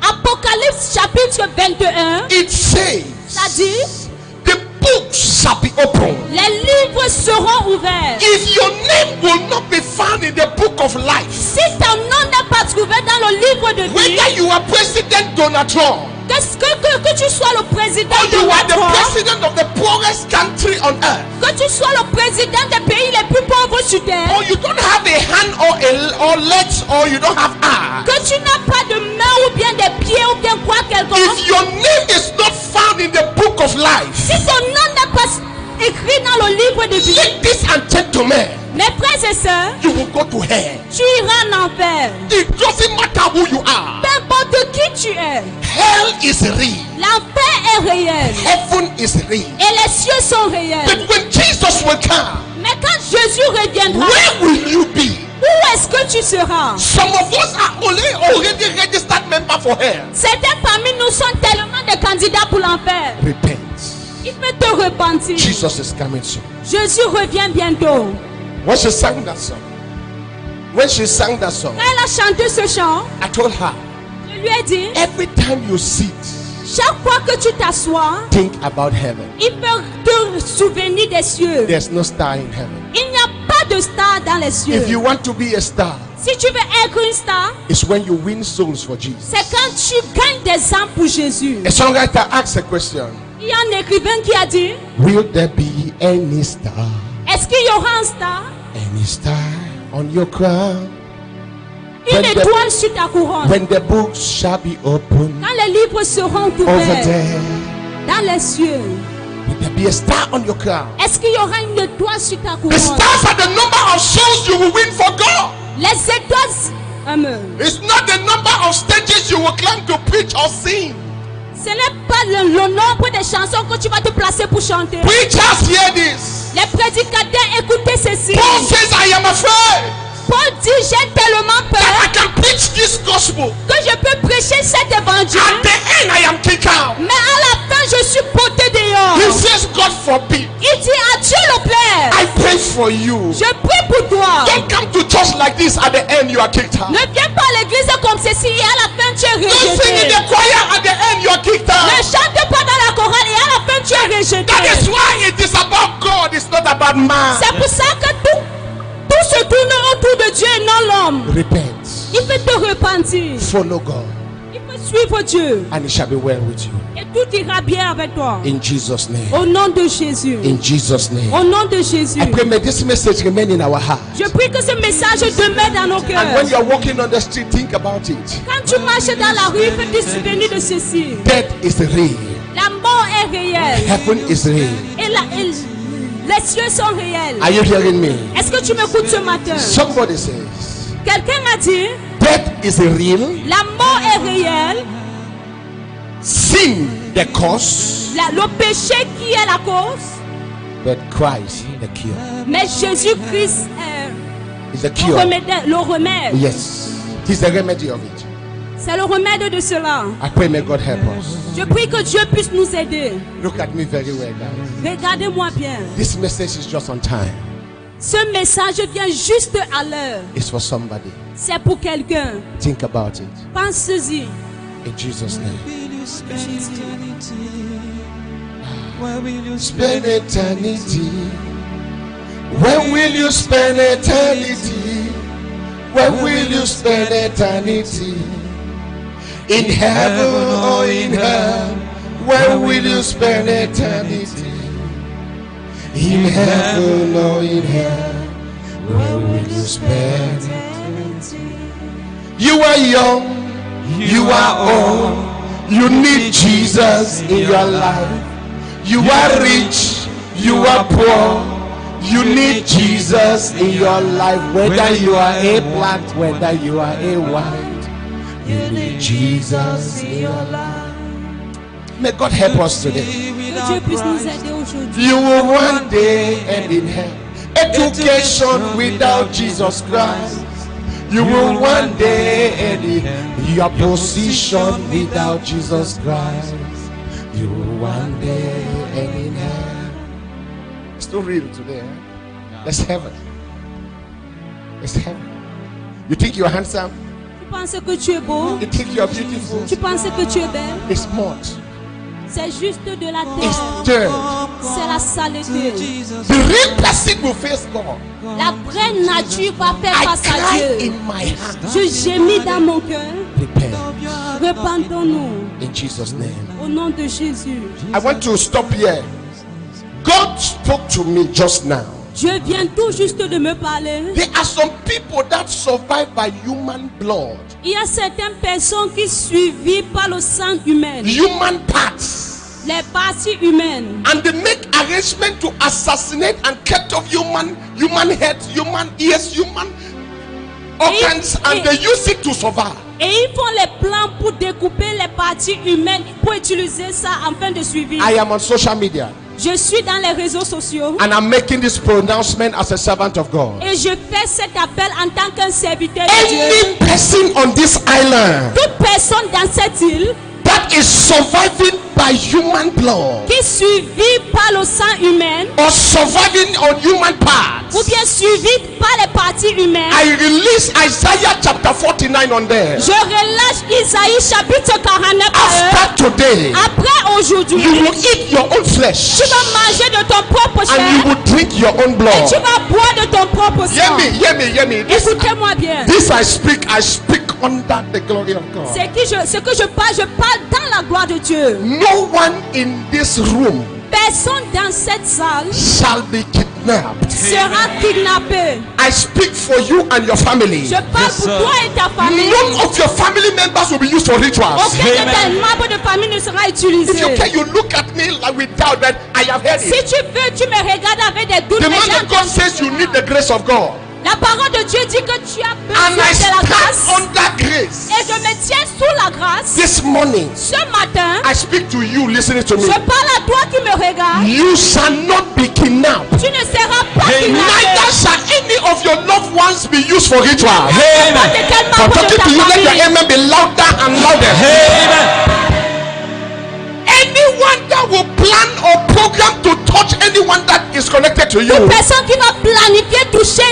Apocalypse chapitre 21, it says, ça dit, the books shall be opened. les livres seront ouverts. If your name will not be found in the book of life, Si ton nom n'est pas trouvé dans le livre de vie, whether you are President Donald Trump que tu sois le président or de you are the Trump, president of the poorest country on earth, que tu sois le président des pays les plus pauvres sur terre, or you don't have a hand or legs or you don't have eyes, que tu n'as pas de main ou bien des pieds ou bien quoi quelconque, if your name is not found in the book of life, si ton nom n'est pas écrit dans le livre de vie, ladies and gentlemen, mes frères et sœurs, you will go to hell. tu iras en enfer. It doesn't matter who you are. Peu importe qui tu es, Hell is real. l'enfer est réel Heaven is real. et les cieux sont réels. But when Jesus will come, Mais quand Jésus reviendra, where will you be? où est-ce que tu seras? Some of us are already registered member for hell. Certains parmi nous sont tellement de candidats pour l'enfer. Repent. Il faut te repentir. Jesus is coming soon. Jésus revient bientôt. When she sang that song, Quand elle a chanté ce chant, I told her, je lui ai dit, every time you sit, chaque fois que tu t'assois, think about heaven. il peut te souvenir des cieux. There's no star in heaven. Il n'y a pas de star dans les cieux. If you want to be a star, Si tu veux être une star, it's when you win souls for Jesus. c'est quand tu gagnes des âmes pour Jésus. A songwriter asked a question. Il y a un écrivain qui a dit, Will there be any star? est-ce qu'il y aura un star? Any star on your crown? Une When the- étoile sur ta couronne. When the books shall be opened Quand les livres seront over ouverts there, dans les cieux, will there be a star on your crown? est-ce qu'il y aura une étoile sur ta The couronne? stars are the number of souls you will win for God. Les étoiles, Amen. It's not the number of stages you will climb to preach or sing. Ce n'est pas le nombre de chansons que tu vas te placer pour chanter. Preachers hear this. Les prédicateurs, écoutez ceci. Paul says, I am afraid Paul dit, j'ai tellement that I peur can preach this gospel. que je peux prêcher cet évangile. At the end, I am kicked out. Mais à la fin, je suis porté dehors. He says, God forbid. Il dit à Dieu le plaire. I pray for you. Je prie pour toi. Don't come to church like this. At the end, you are kicked out. Ne viens pas à l'église comme ceci et à la fin tu es Don't sing in rejeté. the choir. At the end, you are kicked Ne out. chante pas dans la chorale et à la fin tu es rejeté. That is why it is about God. It's not about man. C'est pour ça que tout se tourne autour de Dieu et non l'homme. Repent. Il faut te repentir. Follow God. Il faut suivre Dieu. And it shall be well with you. Et tout ira bien avec toi. In Jesus' name. Au nom de Jésus. In Jesus' name. Au nom de Jésus. I pray may this message remain in our heart. Je prie que ce message demeure dans nos And cœurs. when you are walking on the street, think about it. Quand tu marches dans la rue, fais te souvenir de ceci. Death is real. La mort est réelle. Heaven is real. Et les cieux sont réels. Are you hearing me? Est-ce que tu m'écoutes ce matin? Somebody says, Quelqu'un a dit, death is real. la mort est réelle. Sin, the cause. Le péché qui est la cause. But Christ, the cure. Mais Jésus-Christ Is the est cure. le remède. Yes. He's the remedy of it. C'est le remède de cela. I pray may God help us. Je prie que Dieu puisse nous aider. Look at me very well, guys. Regardez-moi bien. This message is just on time. Ce message vient juste à l'heure. It's for somebody. C'est pour quelqu'un. Think about it. Pense-y. In Jesus' name. Where will you Spend eternity. When will you spend eternity? When will you spend eternity? In heaven or in hell? When will you spend eternity? In heaven or in hell? When will you spend eternity? You are young, you are old. You need Jesus in your life. You are rich, you are poor. You need Jesus in your life. Whether you are a black, whether you are a white, you need Jesus in your life. May God help us today. Que Dieu puisse nous aider aujourd'hui. You will one day end in hell. Education without Jesus Christ. You will one day end in your position without Jesus Christ. You will one day end in hell. It's too real today. That's heaven. It's heaven. You think you're handsome? Tu penses que tu es beau? You think you're beautiful? Tu penses que tu es belle? It's not. C'est juste de la It's terre. dirt. C'est la saleté. The real person will face God. La vraie nature va faire I face à cry Dieu. in my heart. Je gémis dans mon cœur. Repent Repentons-nous in Jesus' name. au nom de Jésus. I want to stop here. God spoke to me just now. Dieu vient tout juste de me parler. There are some people that survive by human blood, Il y a certaines personnes qui suivies par le sang humain, human parts, les parties humaines. and they make arrangement to assassinate and cut off human heads, human ears, human organs, and they use it to survive. Et ils font les plans pour découper les parties humaines pour utiliser ça afin de suivre. I am on social media. Je suis dans les réseaux sociaux and I'm making this pronouncement as a servant of God. et je fais cet appel en tant qu'un serviteur de Dieu. Any person on this island Toute personne dans cette île that is surviving by human blood qui survit par le sang humain or surviving on human parts, ou bien survit par les parties humaines, I release Isaiah chapter 49 on there. je relâche Isaïe chapitre 49 à eux. After today, Après aujourd'hui, you will eat your own flesh tu vas manger de ton propre and you chair will drink your own et blood. tu vas boire de ton propre Hear sang. me, hear me, hear me. Écoutez-moi bien. This I speak under the glory of God. Ce que je parle dans la gloire de Dieu. No one in this room Personne dans cette salle shall be kidnapped. sera kidnappé. I speak for you and your family. Je parle pour toi et ta famille. None of your family members will be used for rituals. Aucun de tes membres de famille ne sera utilisé. If you can, you look at me like with doubt that I have heard Si it. tu veux, tu me regardes avec des doutes. The mais man j'ai of God entendu says you cela. need the grace of God. La parole de Dieu dit que tu as And I besoin de la grâce. stand under grace. Et je me tiens sous la grâce. This morning, Ce matin, I speak to you listening to me. je parle à toi qui me regarde. You shall not be kidnapped. Tu ne seras pas Neither kidnappé. shall any of your loved ones be used for rituals. N'importe quel I'm membre de talking ta to you, let your famille. amen be louder and louder. Anyone that will plan or program to touch anyone that is connected to you, Personne qui va planifier toucher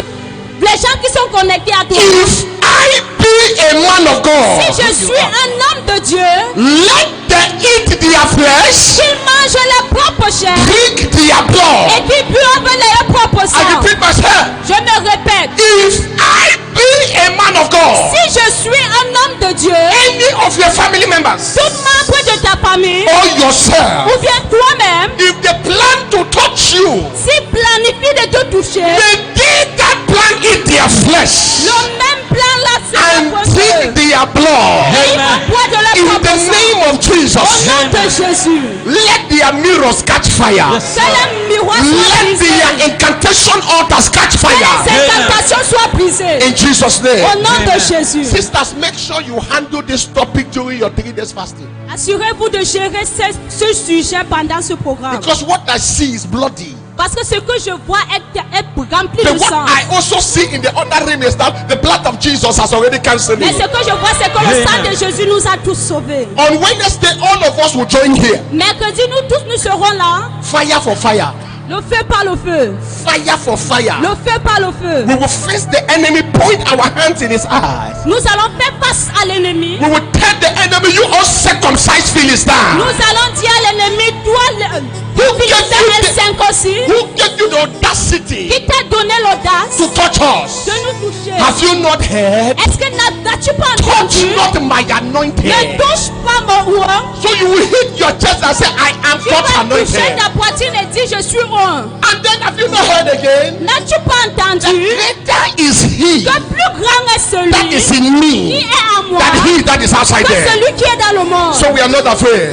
les gens qui sont connectés à toi. if I be a man of God, Si je suis un homme de Dieu, let them eat their flesh, qu'ils mangent leur propre chair drink their blood. et qu'ils boivent leur propre I sang. repeat myself. Je me répète. If I be a man of God, Si je suis un homme de Dieu, any of your family members tout membre de ta famille, or yourself, ou bien toi-même, if they plan to touch you, si planifie de te toucher, they did that plan eat their flesh le même plan là and sera drink posé. their blood. Ils vont boire de leur In propre the sang. name of Au Jesus, nom de Jésus. let their mirrors catch fire. Que les miroirs soient Let brisés. their incantation altars catch Que fire. les incantations soient brisées. In Jesus' Au name. nom de Jésus. Sisters, make sure you handle this topic during your 3 days fasting. Assurez-vous de gérer ce sujet pendant ce programme. Because what I see is bloody. Parce que ce que je vois est rempli But de what sang. I also see in the other realm is that the blood of Jesus has already cancelled Mais it. ce que je vois, c'est que le sang de Jésus nous a tous sauvés. On Wednesday, all of us will join here. Mercredi, nous tous nous serons là. Fire for fire. Le feu par le feu. Fire for fire. Le feu par le feu. We will face the enemy, point our hands in his eyes. Nous allons faire face à l'ennemi. We will tell the enemy, you uncircumcised Philistine. Nous allons dire à l'ennemi, toi, Who gave Philistins you et the- Cinq-Aussi, Who gave you the audacity qui t'a donné l'audace to touch us? de nous toucher. Have you not heard? Est-ce que n'as-tu pas Touch entendu? not my Ne anointed. touche pas mon oint. So you will hit your chest and say, I am Tu not vas toucher anointed. ta poitrine et dire, je suis oint. And then have you not heard again? N'as-tu pas entendu Greater is he que plus grand est that celui is in qui me est à moi than he that is outside que there. celui qui est dans le monde? So we are not afraid.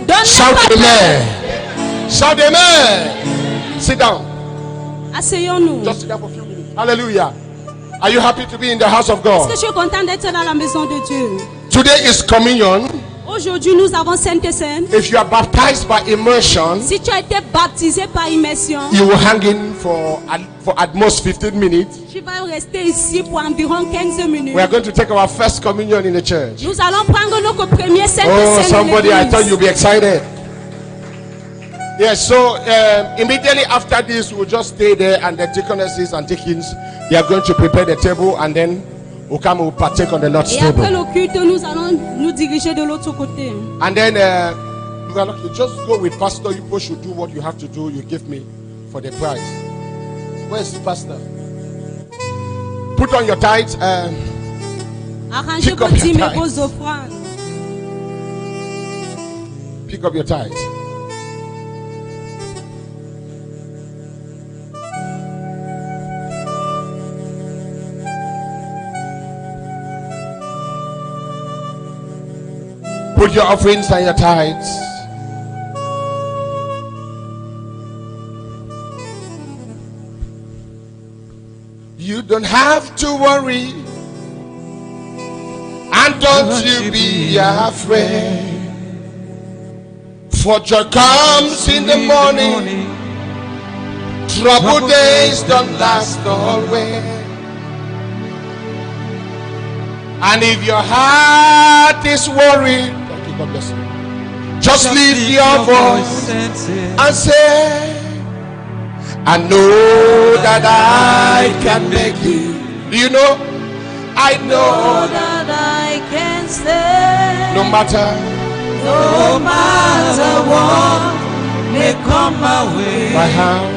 Donne Shout pas peur. amen. Shout amen. Sit down. Asseyons-nous. Just sit down for a few minutes. Hallelujah. Are you happy to be in the house of Est-ce God? que je suis content d'être dans la maison de Dieu? Today is communion. Aujourd'hui, nous avons Sainte Seine. If you are baptized by immersion, Si tu as été baptisé par immersion, you will hang in for at most 15 minutes. tu vas rester ici pour environ 15 minutes. We are going to take our first communion in the church. Nous allons prendre notre premier Sainte Oh, Seine de somebody, I thought l'église. you'd be excited. Yes, so immediately after this, we'll just stay there, and the deaconesses and deacons, they are going to prepare the table, and then we'll come and we'll partake on the Lord's Et après table. le culte, nous allons nous diriger de l'autre côté. And then you are lucky, just go with Pastor. You both should do what you have to do. You give me for the prize. Where's the pastor? Put on your tithes. Arrangez Pick up vos your dîmes et tithes. vos offrandes. Pick up your tithes. Put your offerings and your tithes. You don't have to worry, and don't you be afraid. For joy comes in the morning. Troubled days don't last always. And if your heart is worried, thank you, God bless you. Just lift your voice and say, I know that I can make it. Do you know? I know that I can stand. no matter what may come my way. my hand.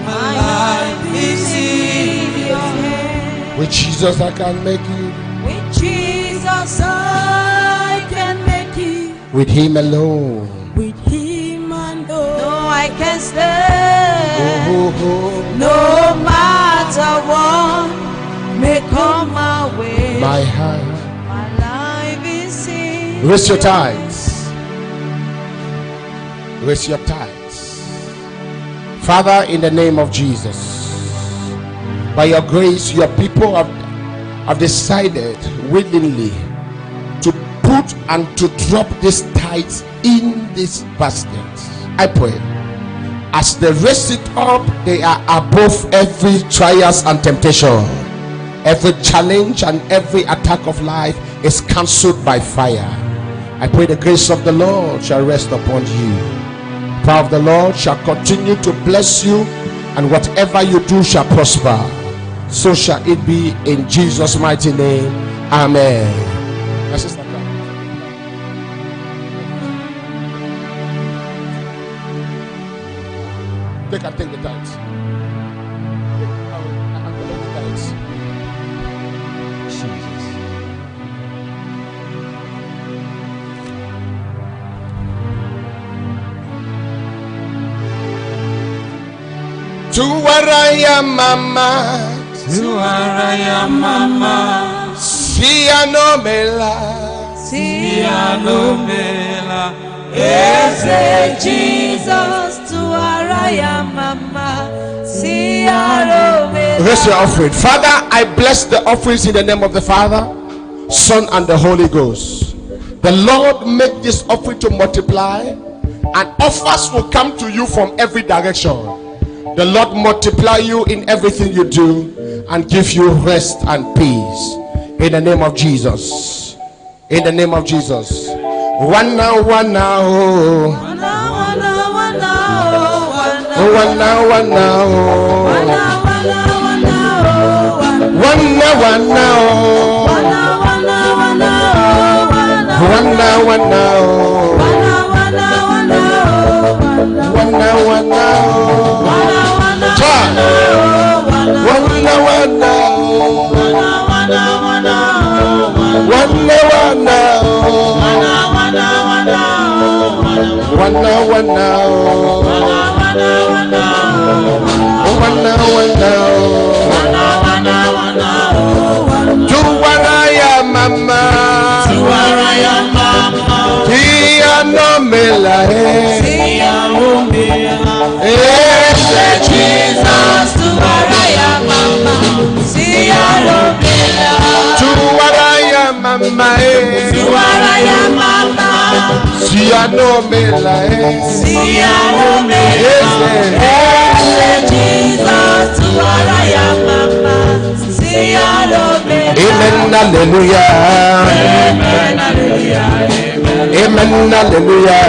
My life is in your hand. With Jesus I can make it. With Jesus I can make it. With Him alone. With Him alone. No, I can stand. Oh, oh, No matter what may come my way. oh. My hand. My life is in Raise your tithes. Raise your tithes. Father, in the name of Jesus, by your grace, your people have decided willingly to put and to drop these tithes in this basket. I pray, as they raise it up, they are above every trials and temptation. Every challenge and every attack of life is cancelled by fire. I pray the grace of the Lord shall rest upon you. The power of the Lord shall continue to bless you, and whatever you do shall prosper. So shall it be in Jesus' mighty name. Amen. My sister, come. Take the tithes. I collect the tithes. Jesus. Tuwaraya mama, Tuaraya mama, Sianomela, Sianomela, Eze Jesus to Araya Mama. See raise your offering. Father, I bless the offerings in the name of the Father, Son, and the Holy Ghost. The Lord make this offering to multiply, and offers will come to you from every direction. The Lord multiply you in everything you do and give you rest and peace. In the name of Jesus. In the name of Jesus. One now, one now. Oh, one now, one now. One now, one now. One now, one now. One now, one now. One now, one now. One now, one now. One now, one now. One now, one now. Tuwaraya mama. Tuaraya mama, Sianomela. Sianomela, Jesus to Araya Mama. See Tuwaraya mama. Araya Mama. Sianomela. Jesus to Araya Mama. See Amen, hallelujah. Amen, hallelujah, Amen, hallelujah.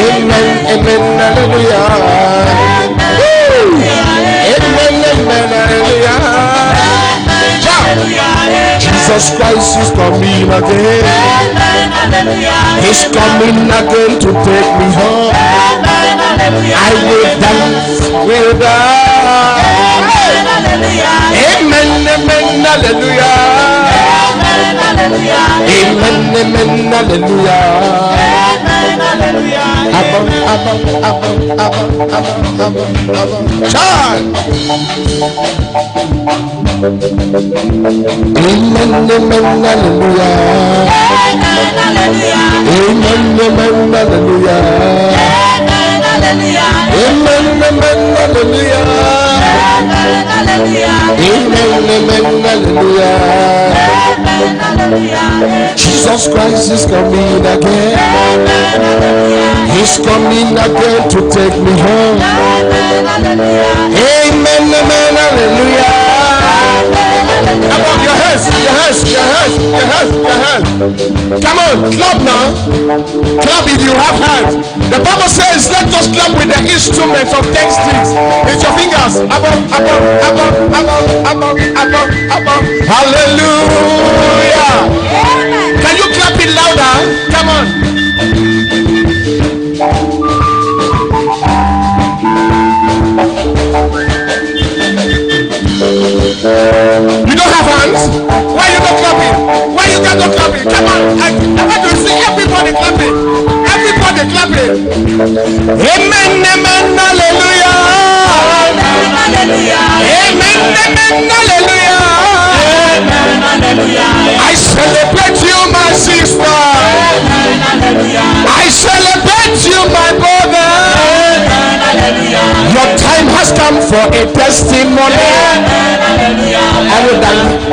Amen, amen, hallelujah. Woo! Amen, amen, hallelujah. Jesus Christ is coming again. He's coming again to take me home. I will dance with us. Amen, amen, hallelujah. Amen, amen, hallelujah. Child. Amen, amen, hallelujah. Amen, amen, hallelujah. Amen, amen, hallelujah. Amen, amen, hallelujah. Jesus Christ is coming again. He's coming again to take me home. Amen, amen, hallelujah. Come on, your hands. Come on, clap now. Clap if you have hands. The Bible says, let us clap with the instruments of thanksgiving. It's your fingers. Above. Hallelujah. Can you clap it louder? Come on. You don't have hands? Why you not clapping? Why you cannot clapping? Come on. I want to see everybody clapping. Everybody clapping. Amen, amen, hallelujah. Amen, amen, hallelujah. I celebrate you, my sister. I celebrate you, my brother. Your time has come for a testimony. I will dance.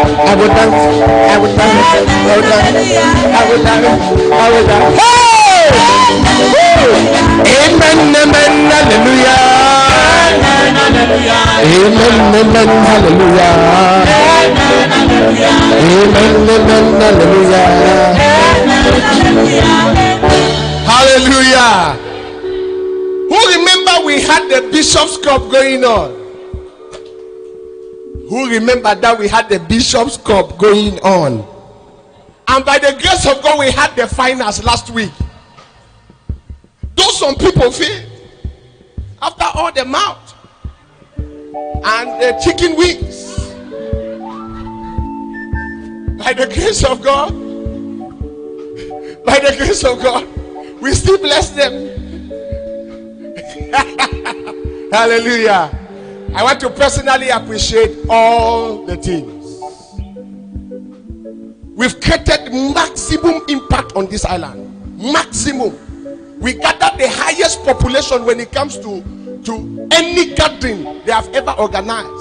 Hey! Amen, amen, hallelujah. Amen, amen, hallelujah. Amen, amen, hallelujah. Hallelujah. Who remember we had the Bishop's Cup going on? Who remember that we had the Bishop's Cup going on? And by the grace of God, we had the finals last week. Though some people feel after all the mouth and the chicken wings, by the grace of God, we still bless them. Hallelujah. I want to personally appreciate all the teams. We've created maximum impact on this island. Maximum. We gathered the highest population when it comes to any gathering they have ever organized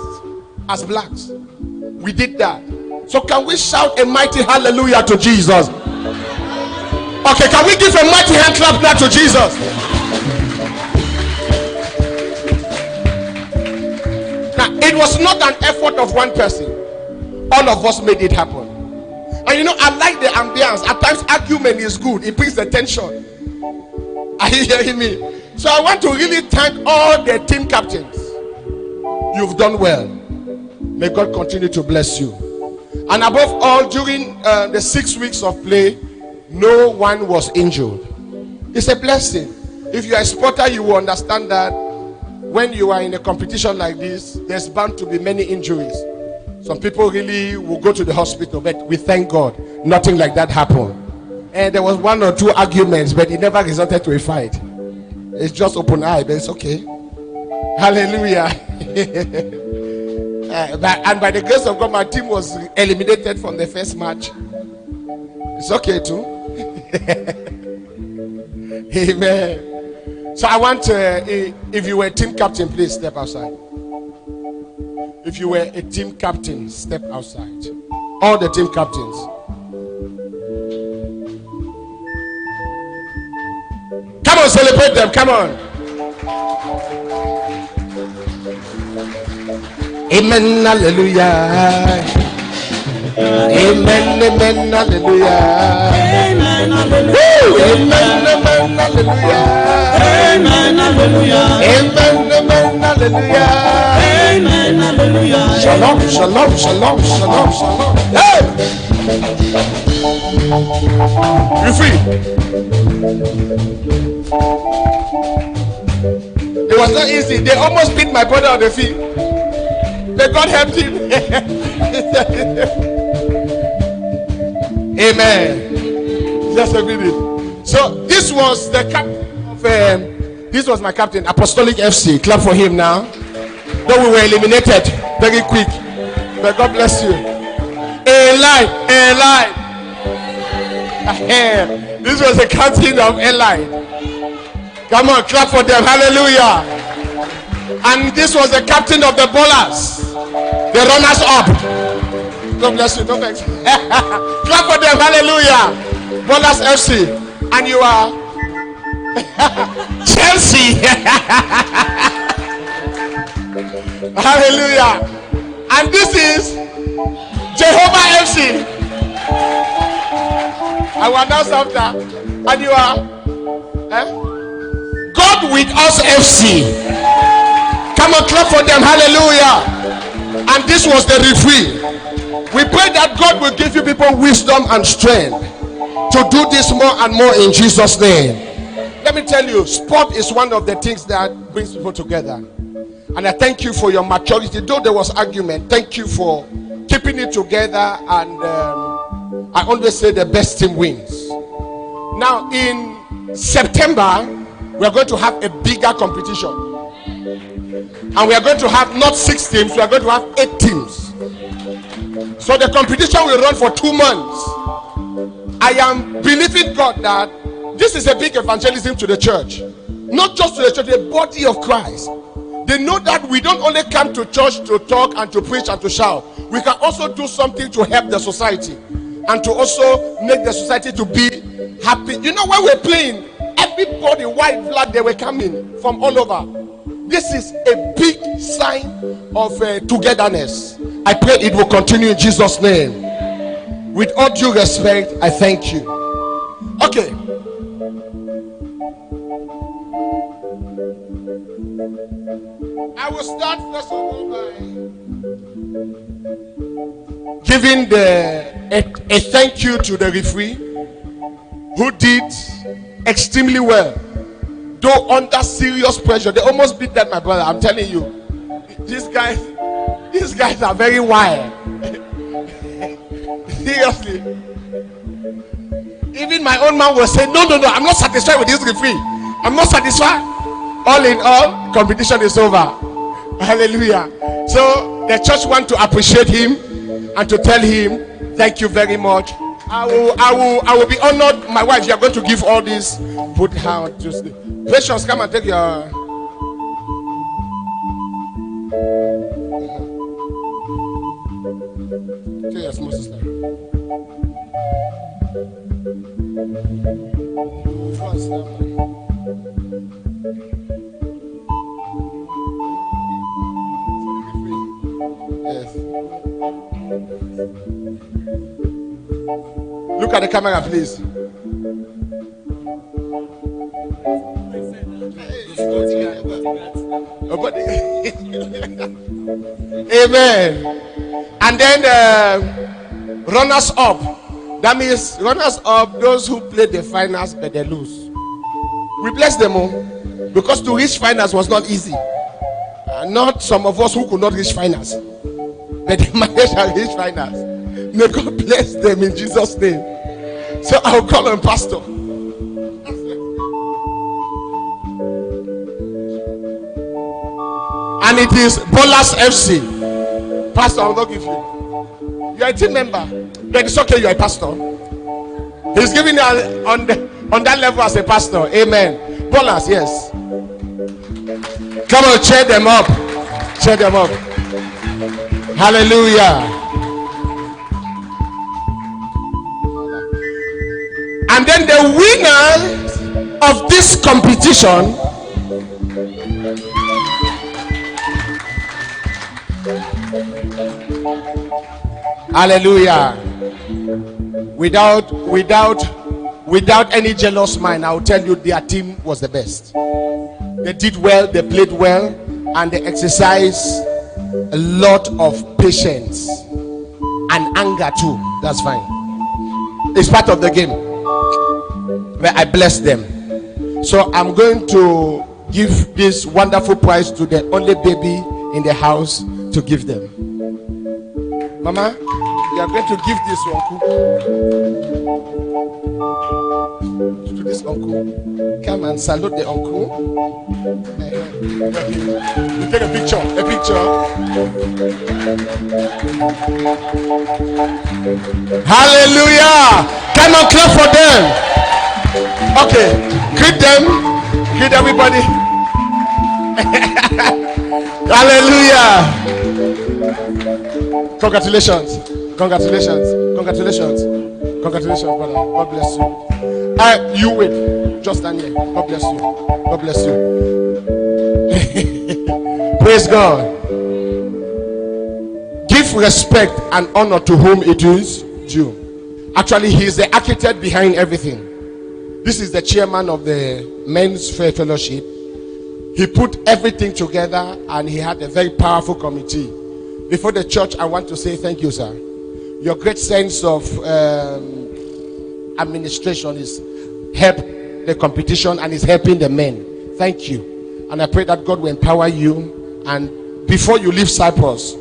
as blacks. We did that. So can we shout a mighty hallelujah to Jesus? Okay, can we give a mighty hand clap now to Jesus? Now, it was not an effort of one person. All of us made it happen. And you know, I like the ambience. At times, argument is good. It brings the tension. Are you hearing me? So I want to really thank all the team captains. You've done well. May God continue to bless you. And above all, during the 6 weeks of play, no one was injured. It's a blessing. If you are a sporter, you will understand that when you are in a competition like this, there's bound to be many injuries. Some people really will go to the hospital, but we thank God nothing like that happened. And there was 1 or 2 arguments, but it never resulted to a fight. It's just open eye, but it's okay. Hallelujah. And by the grace of God, my team was eliminated from the first match. It's okay too. Amen. So I want if you were a team captain, please step outside. If you were a team captain, step outside. All the team captains. Come on, celebrate them. Come on. Amen, hallelujah. Amen, amen, hallelujah. Amen, hallelujah. Woo! Amen, amen, hallelujah. Amen, hallelujah. Amen, amen, hallelujah. Amen, hallelujah. Shalom, shalom, shalom, shalom, shalom. Hey! You free? It was not easy. They almost beat my brother on the field. But God helped him. Amen. Just a minute. So this was the captain of this was my captain, Apostolic FC. Clap for him now. Though we were eliminated very quick. But God bless you. Eli. This was the captain of Eli. Come on, clap for them. Hallelujah. And this was the captain of the bowlers, the runners up. God bless you. Don't vex. Clap for them. Hallelujah. Ballers FC. And you are Chelsea. Hallelujah. And this is Jehovah FC. I will announce after. And you are God with us FC. Come on, clap for them. Hallelujah. And this was the referee. We pray that God will give you people wisdom and strength to do this more and more in Jesus' name. Let me tell you, sport is one of the things that brings people together. And I thank you for your maturity. Though there was argument, thank you for keeping it together. And I always say the best team wins. Now in September, we are going to have a bigger competition. And we are going to have not 6 teams, we are going to have 8 teams. So the competition will run for 2 months. I am believing God that this is a big evangelism to the church. Not just to the church, the body of Christ. They know that we don't only come to church to talk and to preach and to shout. We can also do something to help the society. And to also make the society to be happy. You know, when we're playing, everybody, white, black, they were coming from all over. This is a big sign of togetherness. I pray it will continue in Jesus' name. With all due respect, I thank you. Okay. I will start first of all by giving a thank you to the referee who did extremely well. Though under serious pressure, they almost beat that, my brother. I'm telling you, these guys are very wild. Seriously, even my own man will say, no, I'm not satisfied with this referee. I'm not satisfied. All in all, competition is over. Hallelujah. So the church want to appreciate him and to tell him thank you very much. I will be honored. My wife, you are going to give all this. Put her on Tuesday. Patience, come and take your. Take your small sister. Yes. Look at the camera, please. Amen. And then runners up. That means runners up, those who played the finals but they lose. We bless them all because to reach finals was not easy. Not some of us who could not reach finals, but they managed to reach finals. May God bless them in Jesus' name. So I'll call on Pastor. And it is Ballers FC. Pastor, I will not give you. You are a team member, but it's okay. You are a pastor. He's giving you on that level as a pastor. Amen. Ballers, yes. Come on, cheer them up. Cheer them up. Hallelujah. And then the winner of this competition hallelujah, without any jealous mind, I will tell you their team was the best. They did well, they played well, and they exercised a lot of patience and anger too. That's fine. It's part of the game. But I bless them. So I'm going to give this wonderful prize to the only baby in the house to give them. Mama, you are going to give this to uncle. To this uncle. Come and salute the uncle. You take a picture. Hallelujah. Come on, clap for them. Okay, greet them. Greet everybody. Hallelujah. Congratulations. Congratulations. Congratulations, brother. God bless you. You wait. Just stand here. God bless you. God bless you. Praise God. Give respect and honor to whom it is due. Actually, he is the architect behind everything. This is the chairman of the Men's Fair Fellowship. He put everything together and he had a very powerful committee. Before the church, I want to say thank you, sir. Your great sense of administration is help the competition and is helping the men. Thank you. And I pray that God will empower you. And before you leave Cyprus,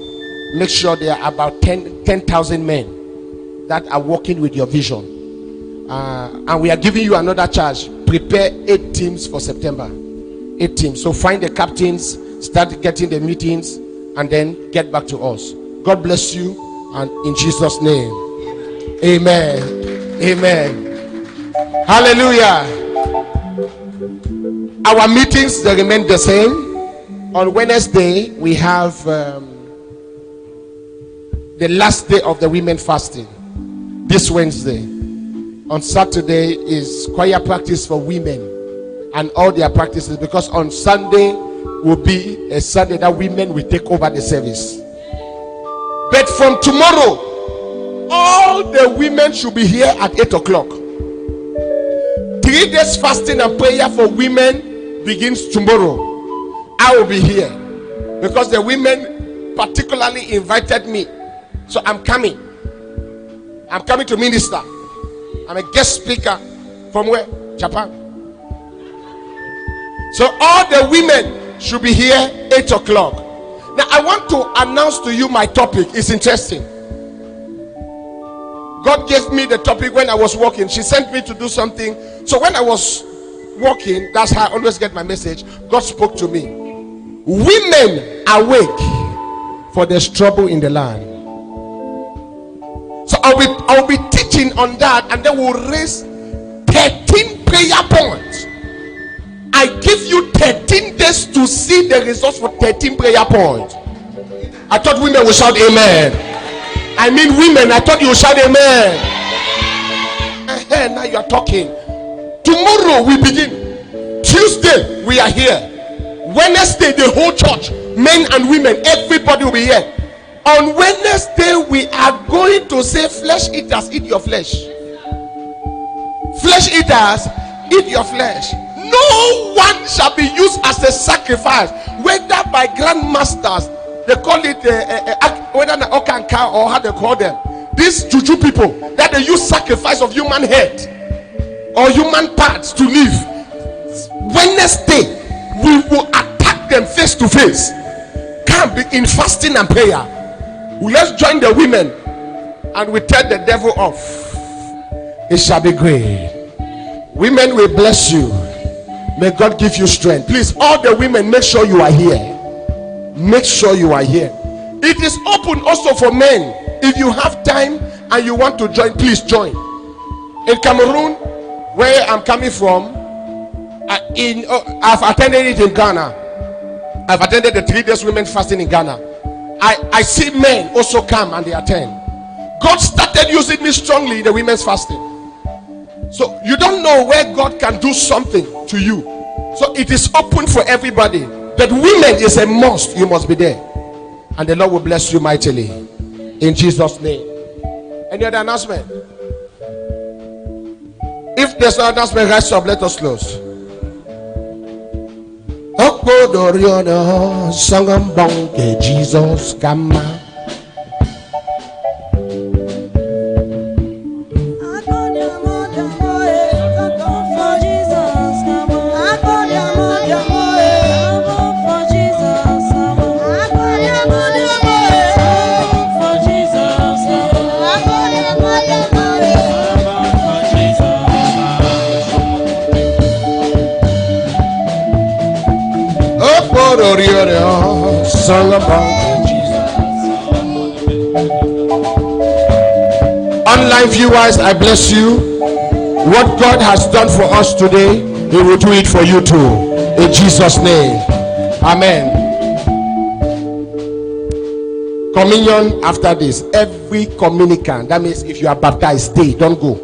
make sure there are about 10,000 men that are working with your vision. And we are giving you another charge. Prepare 8 teams for September. 8 teams. So find the captains, start getting the meetings, and then get back to us. God bless you, and in Jesus' name, amen. Amen. Hallelujah. Our meetings, they remain the same. On Wednesday, we have the last day of the women fasting. This Wednesday. On Saturday is choir practice for women and all their practices, because on Sunday will be a Sunday that women will take over the service. But from tomorrow, all the women should be here at 8 o'clock. 3 days fasting and prayer for women begins tomorrow. I will be here because the women particularly invited me. So I'm coming to minister. I'm a guest speaker. From where? Japan. So all the women should be here 8 o'clock. Now I want to announce to you my topic. It's interesting. God gave me the topic when I was walking. She sent me to do something. So when I was walking, that's how I always get my message. God spoke to me. Women awake, for there's trouble in the land. So I'll be teaching on that, and then we'll raise 13 prayer points. I give you 13 days to see the results for 13 prayer points. I thought women would shout amen. I mean women, I thought you would shout amen. Now you are talking. Tomorrow we begin. Tuesday we are here. Wednesday the whole church, men and women, everybody will be here. On Wednesday we are going to say, flesh eaters, eat your flesh. Flesh eaters, eat your flesh. No one shall be used as a sacrifice, whether by grandmasters, they call it whether an okanka or how they call them, these juju people that they use sacrifice of human head or human parts to live. Wednesday we will attack them face to face. Come be in fasting and prayer. Let's join the women and we tell the devil off. It shall be great. Women will bless you. May God give you strength. Please, all the women, make sure you are here. Make sure you are here. It is open also for men. If you have time and you want to join, please join. In Cameroon, where I'm coming from, I've attended it in Ghana. I've attended the 3 days women fasting in Ghana. I see men also come and they attend. God started using me strongly in the women's fasting. So you don't know where God can do something to you. So it is open for everybody. But women is a must. You must be there. And the Lord will bless you mightily. In Jesus' name. Any other announcement? If there's no announcement, rise up. Let us close. Jesus come. Song about Jesus. Online viewers, I bless you. What God has done for us today, He will do it for you too. In Jesus' name. Amen. Communion after this. Every communicant, that means if you are baptized, stay, don't go.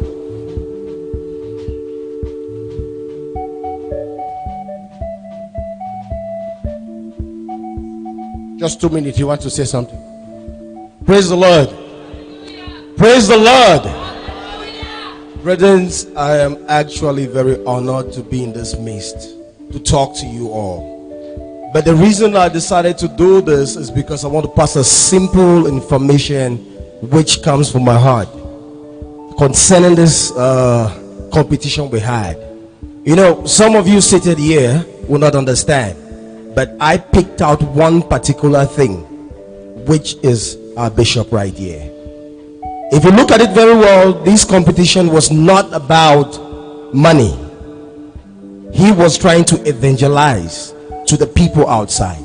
Just 2 minutes. You want to say something? Praise the Lord. Praise the Lord. Brethren, I am actually very honored to be in this midst to talk to you all. But the reason I decided to do this is because I want to pass a simple information which comes from my heart concerning this competition we had. You know, some of you seated here will not understand, but I picked out one particular thing, which is our bishop right here. If you look at it very well, this competition was not about money. He was trying to evangelize to the people outside.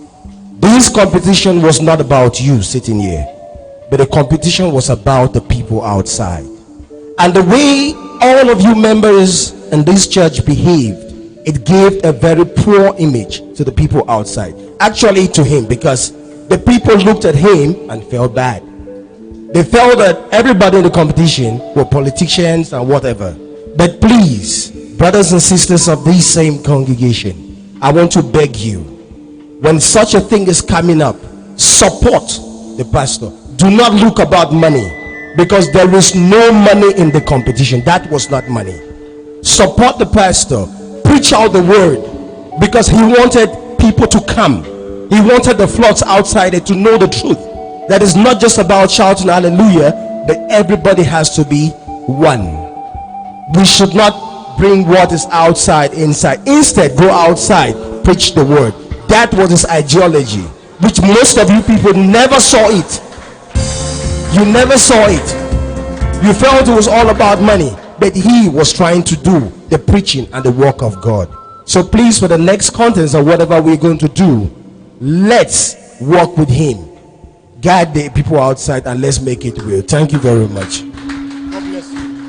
This competition was not about you sitting here, but the competition was about the people outside. And the way all of you members in this church behaved, it gave a very poor image to the people outside. Actually to him, because the people looked at him and felt bad. They felt that everybody in the competition were politicians and whatever. But please, brothers and sisters of this same congregation, I want to beg you, when such a thing is coming up, support the pastor. Do not look about money, because there is no money in the competition. That was not money. Support the pastor. Preach out the word, because he wanted people to come. He wanted the flocks outside to know the truth. That is not just about shouting hallelujah, but everybody has to be one. We should not bring what is outside inside. Instead, go outside, preach the word. That was his ideology, which most of you people never saw it. You never saw it. You felt it was all about money, but he was trying to do the preaching and the work of God. So please, for the next contents or whatever we're going to do, let's walk with him, guide the people outside, and let's make it real. Thank you very much. God bless you.